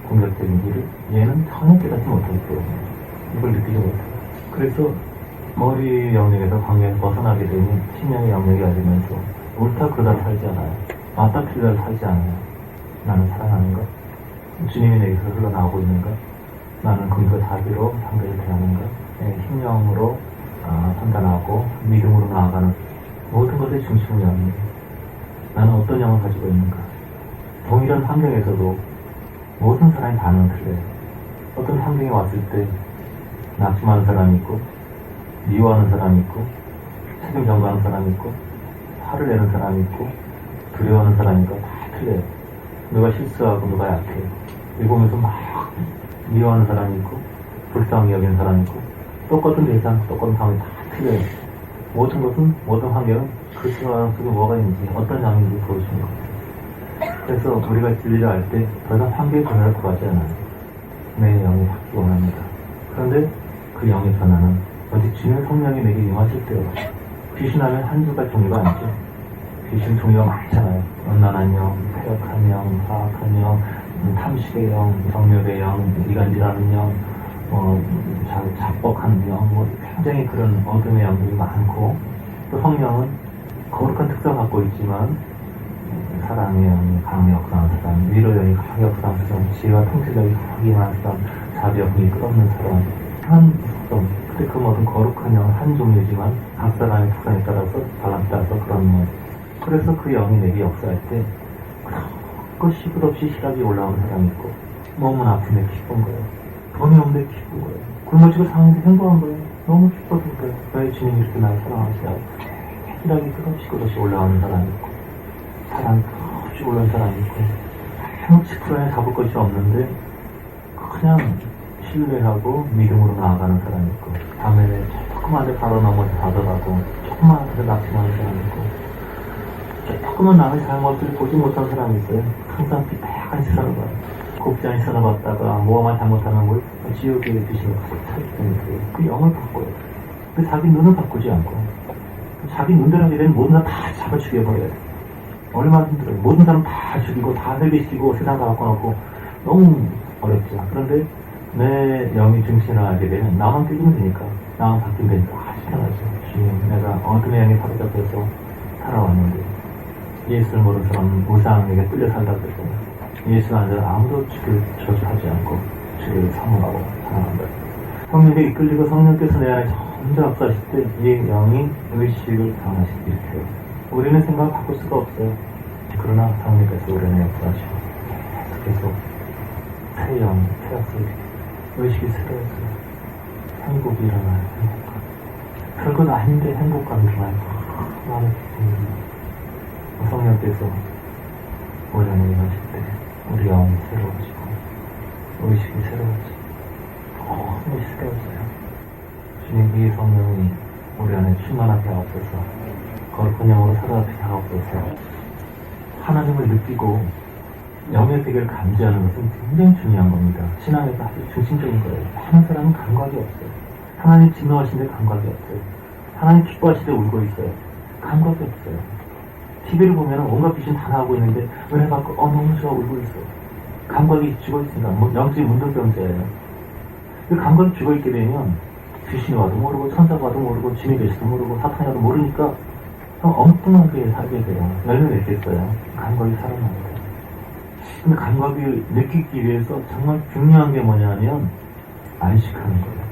공격적인 일을 얘는 전혀 깨닫지 못하기 때문에 이걸 느끼지 못해요. 그래서 머리 영역에서 관계에서 벗어나게 되면 심령의 영역이 열리면서 옳다 그러다 살지 않아요. 맞다 틀리다 살지 않아요. 나는 사랑하는가? 주님이 내게서 흘러나오고 있는가? 나는 긍휼과 자비로 상대를 대하는가? 내 심령으로 판단하고 믿음으로 나아가는 모든 것의 중심은 영이에요. 나는 어떤 영을 가지고 있는가? 동일한 환경에서도 모든 사람이 반응은 틀려요. 어떤 환경에 왔을 때 낙심하는 사람이 있고 미워하는 사람이 있고 책임 전가하는 사람이 있고 화를 내는 사람이 있고 두려워하는 사람이 있고 다 틀려요. 누가 실수하고 누가 약해. 이 보면서 막 미워하는 사람이 있고 불쌍히 여기는 사람이 있고 똑같은 대상, 똑같은 상황이 다 틀려요. 모든 것은, 모든 환경은 그 상황 속에 뭐가 있는지 어떤 양인지 보여주는 것 같아요. 그래서 우리가 진리를 알 때 더 이상 환경의 변화를 구하지 않아요. 내 영이 바뀌기 원합니다. 그런데 그 영의 변화는 어디 주님의 성령이 내게 임하실 때요. 귀신하면 한두 가지 종류가 아니죠. 귀신 종류가 많잖아요. 음란한 영, 폐역한 영, 사악한 영, 탐식의 영, 정욕의 영, 이간질하는 영, 자뻑한 영, 굉장히 그런 어둠의 영들이 많고, 또 성령은 거룩한 특성을 갖고 있지만 사랑의 영이 강하게 역사하는 사람, 위로의 영이 강하게 역사하는 사람, 지혜와 통찰력이 강하게 임하는 사람, 자비와 긍휼이 끝없는 사람, 한 특성, 근데 그 모든 거룩한 영 한 종류지만 각 사람의 특성에 따라서 발람에 따라서 그런 뭐 그래서 그 영이 내게 역사할 때 그 시도 없이 시각이 올라오는 사람이 있고 몸은 아픈데 기쁜 거예요. 돈이 없는데 기쁜 거예요. 굶어지고 상황인데 행복한 거예요. 너무 기뻐진 거예요. 왜 주님이 이렇게 날 사랑하시냐고 시각이 끝없이 올라오는 사람이 있고 사랑이 끝없이 올라오는 사람이 있고 행치 풀어야 잡을 것이 없는데 그냥 신뢰하고 믿음으로 나아가는 사람이 있고 밤에 조그만 데 바로 넘어서 가더라도 조그만 데서 낙심하는 사람이 있고 조그만 남의 잘못을 보지 못한 사람이 있어요. 항상 삐딱한 시선을 봐요. 곱지 않은 시선을 봤다가 뭐만 잘못하면 뭘 지옥에 드시면 가득 차기 때문에 그 영을 바꿔요. 근데 자기 눈은 바꾸지 않고 자기 눈대로 하게 되면 모든 사람 다 잡아 죽여버려요. 얼마나 힘들어요. 모든 사람 다 죽이고 다 회개시키고 세상 다 바꿔놓고 너무 어렵죠. 그런데 내 영이 중심을 알게 되면 나만 깨지면 되니까 나만 바뀌면 되니까 아주 편하죠. 주님 내가 어둠의 영에 사로잡혀서 살아왔는데 예수를 모르는 사람은 우상에게 끌려 살다 그랬잖아요. 예수 안 자는 아무도 주를 저주하지 않고 주를 사모하고 사랑한다. 성령에 이끌리고 성령께서 내 안에 점점 역사하실 때 이 영이 의식을 강화시키게 돼요. 우리는 생각을 바꿀 수가 없어요. 그러나 성령께서 우리 안에 역사하시고 계속 새 영, 새 약속이 의식이 새로워져요. 행복이 일어나요. 행복감. 별건 아닌데 행복감이 일어나요. 마음이 기쁩니다. 성령께서 우리 안에 임하실 때 우리 영이 새로워지고 의식이 새로워지고 너무 새로워져요. 주님 이 성령이 우리 안에 충만하게 하옵소서. 거룩한 영으로 살아가게 하옵소서. 하나님을 느끼고 영의 세계를 감지하는 것은 굉장히 중요한 겁니다. 신앙에서 아주 중심적인 거예요. 많은 사람은 감각이 없어요. 하나님 진노하시는데 감각이 없어요. 하나님 기뻐하시는데 울고 있어요. 감각이 없어요. TV를 보면 온갖 귀신 다 나오고 있는데 은혜 받고 너무 좋아 울고 있어. 감각이 죽어있습니다. 영적인 문둥병자예요. 그 감각이 죽어있게 되면 귀신이 와도 모르고 천사가 와도 모르고 주님이 계시도 모르고 사탄이 와도 모르니까 엉뚱하게 살게 돼요. 열매 맺겠어요. 감각이 살아납니다. 근데 감각을 느끼기 위해서 정말 중요한 게 뭐냐면 안식하는 거예요.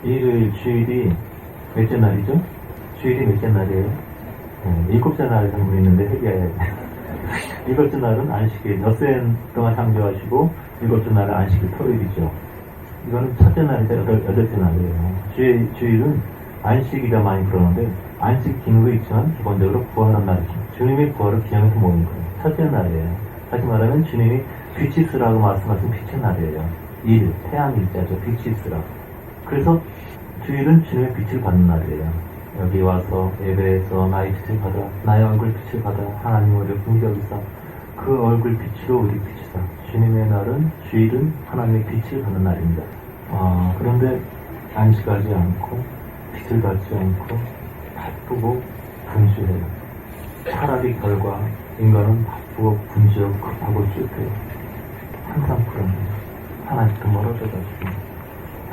일요일 주일이 몇째 날이죠? 주일이 몇째 날이에요? 일곱째 날에 장분이 있는데 회개해야 돼. 일곱째 날은 안식일, 엿새 동안 창조하시고 일곱째 날은 안식일 토요일이죠. 이거는 첫째 날이자 여덟째 날이에요. 주일은 안식일이라 많이 그러는데 안식 기능도 있지만 기본적으로 부활한 날이죠. 주님의 부활을 기념해서 모이는 거예요. 첫째 날이에요. 다시 말하면 주님이 빛이 있으라고 말씀하신 빛의 날이에요. 일, 태양 일자죠. 빛이 있으라. 그래서 주일은 주님의 빛을 받는 날이에요. 여기 와서 예배에서 나의 빛을 받아 나의 얼굴 빛을 받아 하나님 우리를 긍휼히사 그 얼굴 빛으로 우리 빛이사. 주님의 날은 주일은 하나님의 빛을 받는 날입니다. 그런데 안식하지 않고 빛을 받지 않고 바쁘고 분주해요. 차라리 결과 인간은 바쁘고 분주하고 급하고 쭈해요. 항상 그럽니다. 하나님께 멀어져가지고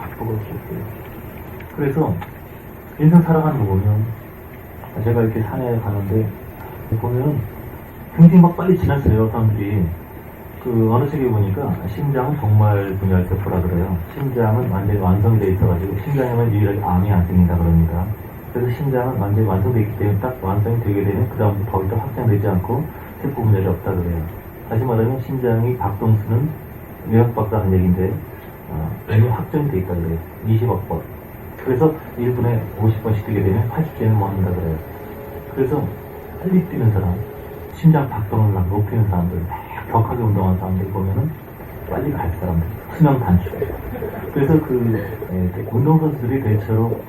바쁘고 쭈해요. 그래서 인생 살아가는 거 보면 제가 이렇게 산에 가는데 보면 굉장히 막 빨리 지났어요. 사람들이 어느 책에 보니까 심장은 정말 분열 세포라 그래요. 심장은 완전히 완성이 되어 있어가지고 심장에만 유일하게 암이 안 생긴다 그럽니다. 그래서 심장은 완전히 완성되어 있기 때문에 딱 완성이 되게 되면 그 다음부터 더 이상 확장되지 않고 세포 분열이 없다 그래요. 다시 말하면 심장이 박동수는 몇억 박도 하는 얘기인데 이미 확정이 되어 있다 그래요. 20억 번. 그래서 1분에 50번씩 뛰게 되면 80개는 먹는다 그래요. 그래서 빨리 뛰는 사람, 심장 박동을 높이는 사람들, 격하게 운동하는 사람들 보면은 빨리 갈 사람들, 수명 단축. 그래서 운동선수들이 대체로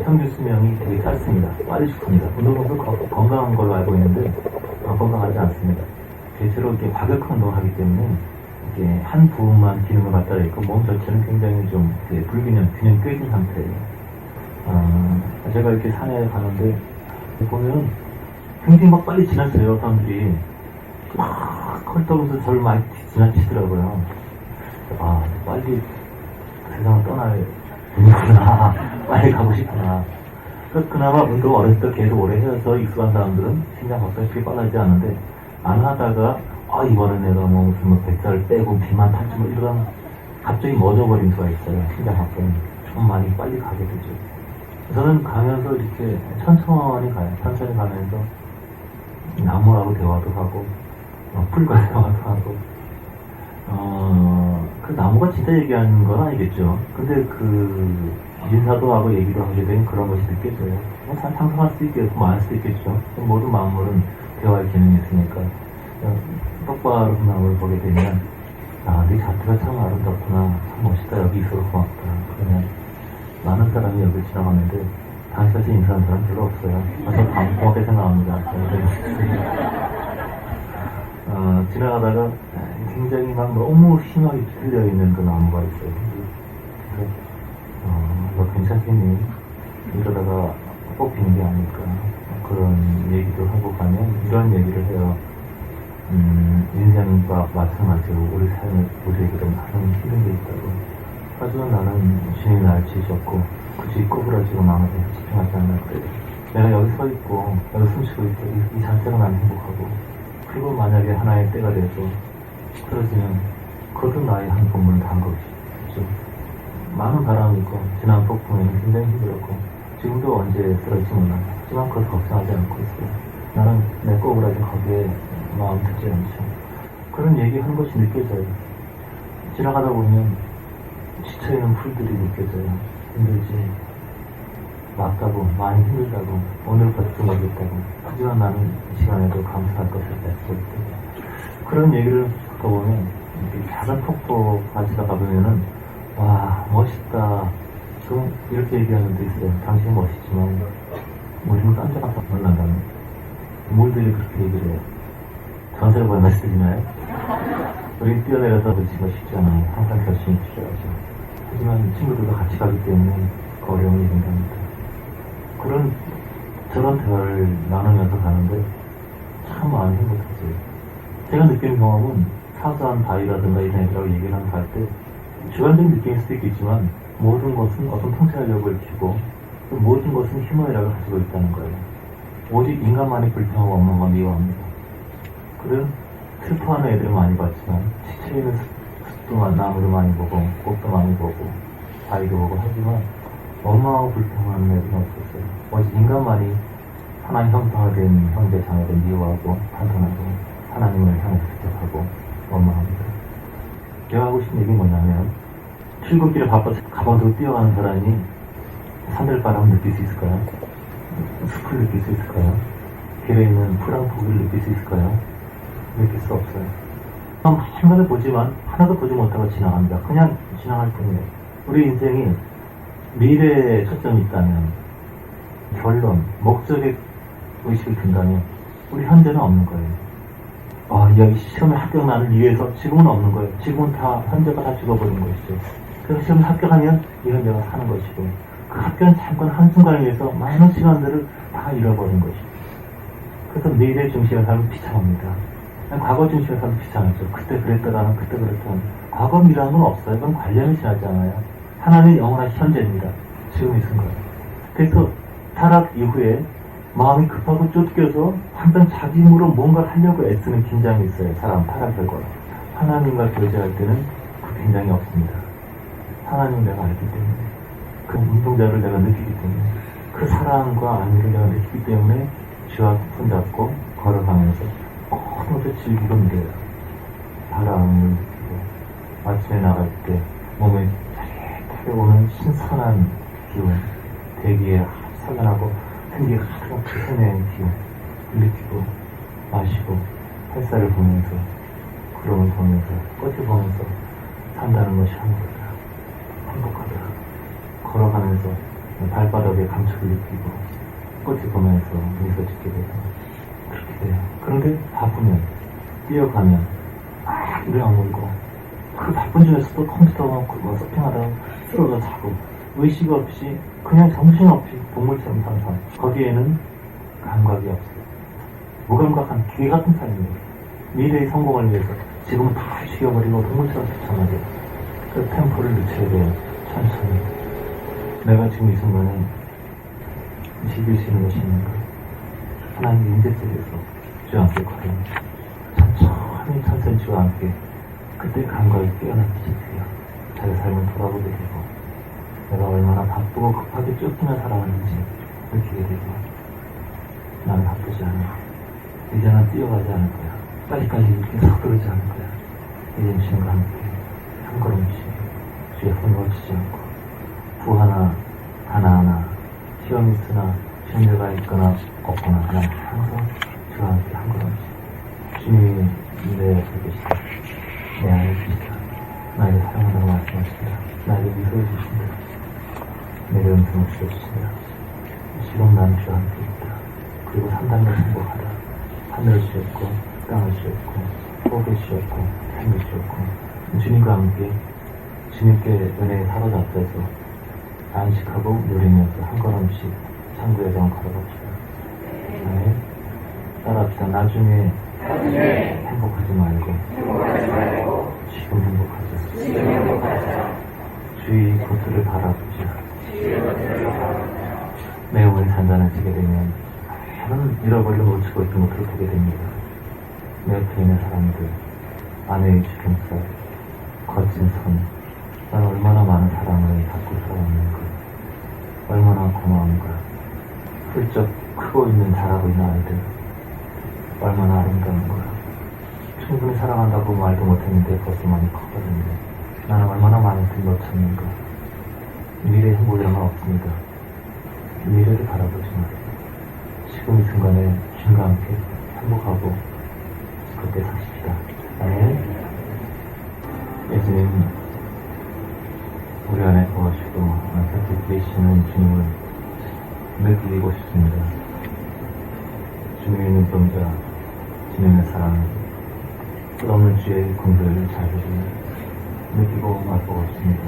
평균 수명이 되게 짧습니다. 빨리 죽습니다. 운동선수 건강한 걸로 알고 있는데 건강하지 않습니다. 대체로 이렇게 과격한 운동을 하기 때문에 이렇게 한 부분만 기능을 갖다 있고 몸 전체는 굉장히 좀 균형 깨진 상태예요. 제가 이렇게 산에 가는데 보면 굉장히 막 빨리 지났어요. 사람들이 막 컬떡으면서 저를 많이 지나치더라고요. 빨리 세상을 떠나야 되는구나. 빨리 가고 싶구나. 그래서 그나마 운동 어렸을 때 계속 오래 해서 익숙한 사람들은 심장 박동이 그렇게 빨라지지 않는데 안 하다가 이번에 내가 무슨 100살 빼고 비만 탈주 이러다 갑자기 멎어버린 수가 있어요. 심장 박동이 좀 많이 빨리 가게 되죠. 저는 가면서 이렇게 천천히 가요. 천천히 가면서 나무하고 대화도 하고, 풀과 대화도 하고, 그 나무가 진짜 얘기하는 건 아니겠죠. 근데 그 인사도 하고 얘기도 하게 되면 그런 것이 느껴져요. 상상할 수도 있겠고, 많을 수도 있겠죠. 모든 만물은 대화의 기능이 있으니까. 똑바로 그 나무를 보게 되면, 네 자태가 참 아름답구나. 참 멋있다. 여기 있어서 고맙다. 그러면 많은 사람이 여기 지나가는데 당시까지 인사하는 사람 별로 없어요. 그래서 고맙게 생각합니다. 지나가다가 굉장히 막 너무 심하게 비틀려 있는 그 나무가 있어요. 그래서 너 괜찮겠니? 이러다가 뽑히는 게 아닐까. 그런 얘기도 하고 가면 이런 얘기를 해요. 인생과 마찬가지로 우리 삶에 우리에게도 많은 힘든 게 있다고. 하지만 나는 주님이 날 지으셨고 굳이 꼬부라지고 마음에 집중하지 않는 그래. 내가 여기 서 있고 여기 숨쉬고 있고 이 자체가 나는 행복하고, 그리고 만약에 하나의 때가 돼서 쓰러지면 그것도 나의 한 부분을 다한 것이죠. 많은 바람이 있고 지난 폭풍에는 굉장히 힘들었고 지금도 언제 쓰러질지 몰라요. 하지만 그것을 걱정하지 않고 있어요. 나는 내 꼬부라진 거기에 마음 듣지 않죠. 그런 얘기하는 것이 느껴져요. 지나가다 보면 지쳐있는 풀들이 느껴져요. 힘들지. 맞다고, 많이 힘들다고, 오늘 버티고 모르겠다고. 하지만 나는 이 시간에도 감사할 것을 냈고 있고. 그런 얘기를 듣다 보면 작은 폭포 가지다가 보면은 와, 멋있다. 좀 이렇게 얘기하는 데 있어요. 당신이 멋있지만 우리는 깜짝 놀란다는. 물들이 그렇게 얘기를 해요. 전세를 얼마 쓰지나요? 우리 뛰어내려서 부딪히기가 쉽지 않아요. 항상 결심이 필요하죠. 하지만 친구들과 같이 가기 때문에 그 어려움이 생깁니다. 저런 대화를 나누면서 가는데 참 많이 행복하지. 제가 느끼는 경험은 사소한 바위라든가 이런 애들하고 얘기를 하면서 갈 때 주관적인 느낌일 수도 있겠지만 모든 것은 어떤 통찰력을 주고 모든 것은 휴머니락을 가지고 있다는 거예요. 오직 인간만의 불평하고 없는 건 미워합니다. 그런 슬퍼하는 애들을 많이 봤지만 지쳐있는 숲도 나무를 많이 보고 꽃도 많이 보고 바위도 보고 하지만 원망하고 불평하는 애들은 없었어요. 오직 인간만이 하나님 형상화된 형제 자매를 미워하고 판단하고 하나님을 향해서 대적하고 원망합니다. 제가 하고 싶은 얘기는 뭐냐면 출근길에 바빠서 가방도 뛰어가는 사람이 산들바람을 느낄 수 있을까요? 숲을 느낄 수 있을까요? 길에 있는 푸른 포기를 느낄 수 있을까요? 느낄 수 없어요. 한번을 보지만 하나도 보지 못하고 지나갑니다. 그냥 지나갈 뿐이에요. 우리 인생이 미래에 초점이 있다면, 결론, 목적의 의식을 둔다면 우리 현재는 없는 거예요. 여기 시험에 합격하는 위해서 지금은 없는 거예요. 지금은 다 현재가 다 죽어버린 것이죠. 그래서 시험에 합격하면 이 현재가 사는 것이고, 그 합격은 잠깐 한순간을 위해서 많은 시간들을 다 잃어버린 것이죠. 그래서 미래 중심의 삶은 비참합니다. 과거 중심의 삶은 비참하죠. 그때 그랬다가는 그때 그랬다는. 과거 미래라는 건 없어요. 그건 관련이 지나지 않아요. 하나님은 영원한 현재입니다. 지금 이 순간. 그래서 타락 이후에 마음이 급하고 쫓겨서 항상 자기 힘으로 뭔가를 하려고 애쓰는 긴장이 있어요. 사람 타락 결과. 하나님과 교제할 때는 그 긴장이 없습니다. 하나님 내가 알기 때문에, 그 운동자를 내가 느끼기 때문에, 그 사랑과 안위를 내가 느끼기 때문에 주와 손잡고 걸어가면서 모두 즐기고 누려요. 바람을 느끼고 아침에 나갈 때 몸에 짜릿하게 오는 신선한 기운, 대기에 선선하고 한기가 가득한 부서내는 기운 느끼고 마시고 햇살을 보면서 구름을 보면서 꽃을 보면서 산다는 것이 행복하다. 걸어가면서 발바닥에 감촉을 느끼고 꽃을 보면서 미소 짓게 되고 그렇게 돼요. 그런데 바쁘면 뛰어가면 일을 안 보이고, 그 바쁜 중에서도 컴퓨터 서핑하다가 쓰러져 자고 의식 없이 그냥 정신없이 동물처럼 사는 삶. 거기에는 감각이 없어요. 무감각한 기계 같은 삶이에요. 미래의 성공을 위해서 지금은 다 죽여버리고 동물처럼 비참하게 그 템포를 늦춰야 돼요. 천천히. 내가 지금 이 순간에 즐길 수 있는 것이 있는가? 하나님 인재 속에서 주와 함께 걸으면 천천히 주와 함께 그때 감각이 깨어나기 시작해요. 자기 삶을 돌아보게 되고 내가 얼마나 바쁘고 급하게 쫓기며 살아왔는지 느끼게 되고, 나는 바쁘지 않아. 이제는 뛰어가지 않을 거야. 빨리빨리 계속 그러지 않을 거야. 이젠 주님과 함께 한 걸음씩 주의 손을 놓치지 않고, 부하나 가나하나 시험이 있으나 현재가 있거나 없거나 그냥 항상 주와 함께 한 걸음씩 주님이 내 옆에 계시다. 내 안에 계시다. 나에게 사랑한다고 말씀하신다. 나에게 미소해 주신다. 내게 음성을 주셔주신다. 지금 난 주와 함께 있다. 그리고 산단을 행복하다. 하늘을 주셨고 땅을 주셨고 꽃을 주셨고 삶을 주셨고, 주님과 함께 주님께 은혜에 사로잡혀서 안식하고 누리면서 한 걸음씩 창구의 정 걸어갑시다. 아멘. 따라합시다. 나중에 행복하지 말고 지금 행복하자. 주의 겉을 바라보자. 내 영혼이 단단해지게 되면 하나는 잃어버리고 놓치고 있던 것을 보게 됩니다. 내 옆에 있는 사람들, 아내의 주름살, 거친 손, 난 얼마나 많은 사랑을 받고 살아왔는가, 얼마나 고마운가, 훌쩍 크고 있는 자라고 있는 아이들, 얼마나 아름다운가. 충분히 사랑한다고 말도 못했는데 벌써 많이 컸거든요. 나는 얼마나 많은 걸 놓쳤는가. 미래의 행복이란 건 없습니다. 미래를 바라보지 마세요. 지금 이 순간에 주님과 함께 행복하고 그렇게 사십시다. 아멘. 예수님, 우리 안에 거하시고 곁에 계시는 주님을 느끼고 싶습니다. 주님의 눈동자, 주님의 사랑, 끝없는 주의 공들을 자유를 느끼고 맛보고 싶습니다.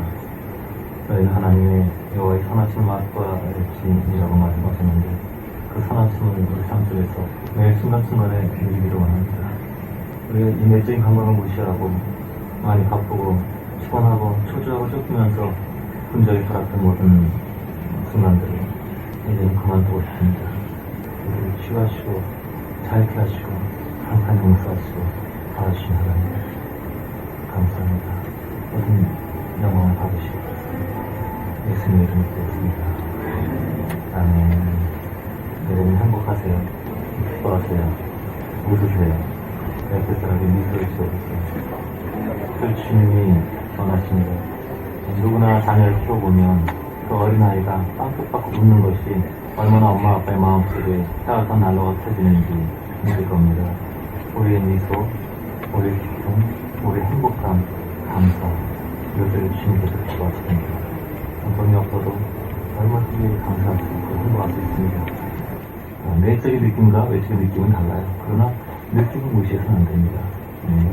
저희는 하나님의 여호와의 선하신 맛과 열심이라고 말씀하셨는데, 그 선하심을 우리 삶 속에서 매 순간순간에 누리기를 원합니다. 우리가 이 내적인 감각을 무시하고 많이 바쁘고 피곤하고 초조하고 쫓기면서 분적이 살았던 모든 순간들을 이제는 그만두고 싶습니다. 우리를 치유하시고 자유케 하시고 항상 용서하시고 도와주신 하나님 감사합니다. 모든 영광을 받으시옵소서. 예수님의 이름으로 기도했습니다. 아멘. 여러분 행복하세요. 기뻐하세요. 웃으세요. 옆에 사람이 미소를 지어주세요. 그 주님이 원하십니다. 누구나 자녀를 키워보면 그 어린아이가 빵긋빵긋 웃는 것이 얼마나 엄마 아빠의 마음속에 따뜻한 난로가 켜지는지 느낄 겁니다. 우리의 미소, 우리의 기쁨, 우리의 행복감, 감사, 이것들을 주님께서 도와주십니다. 돈이 없어도 얼마든지 감사할 수 있고 행복할 수 있습니다. 내적인 느낌과 외적인 느낌은 달라요. 그러나 느낌을 무시해서는 안 됩니다.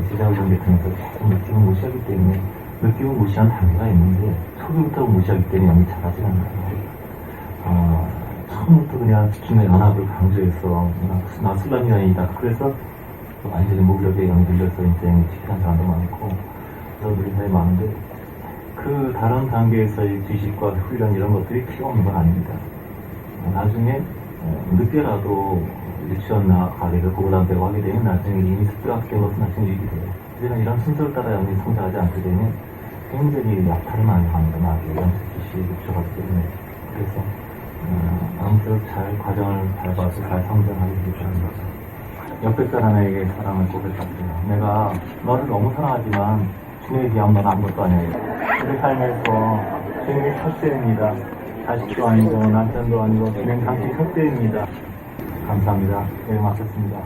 지자훈련 계통에서 계속 느낌을 무시하기 때문에 느낌을 무시한 단계가 있는데 초기부터 무시하기 때문에 영이 자라지 않아요. 처음부터 그냥 주님의 연합을 강조해서 나 슬라미아인이다. 그래서 완전히 무력에 영이 들려서 인생이 지키는 사람도 많고 그런 사람이 많은데, 그 다른 단계에서의 지식과 훈련 이런 것들이 필요 없는 건 아닙니다. 나중에 늦게라도 유치원나 가게를 고등학교를 하게 되면 나중에 이미 습득된 것은 나중에 유익이 돼요. 하지만 이런 순서를 따라 영이 성장하지 않게 되면 굉장히 약탈을 많이 합니다. 나중에 이런 지식이 부족하기 때문에. 그래서 아무쪼록 잘 과정을 밟아서 잘 성장하기 위해서 옆에 사람에게 사랑을 고백하세요. 내가 너를 너무 사랑하지만 주님에 비하면 넌 아무것도 아니에요. 우리 삶에서 주님이 첫째입니다. 자식도 아니고 남편도 아니고 주님 당신 첫째입니다. 감사합니다. 네, 마쳤습니다.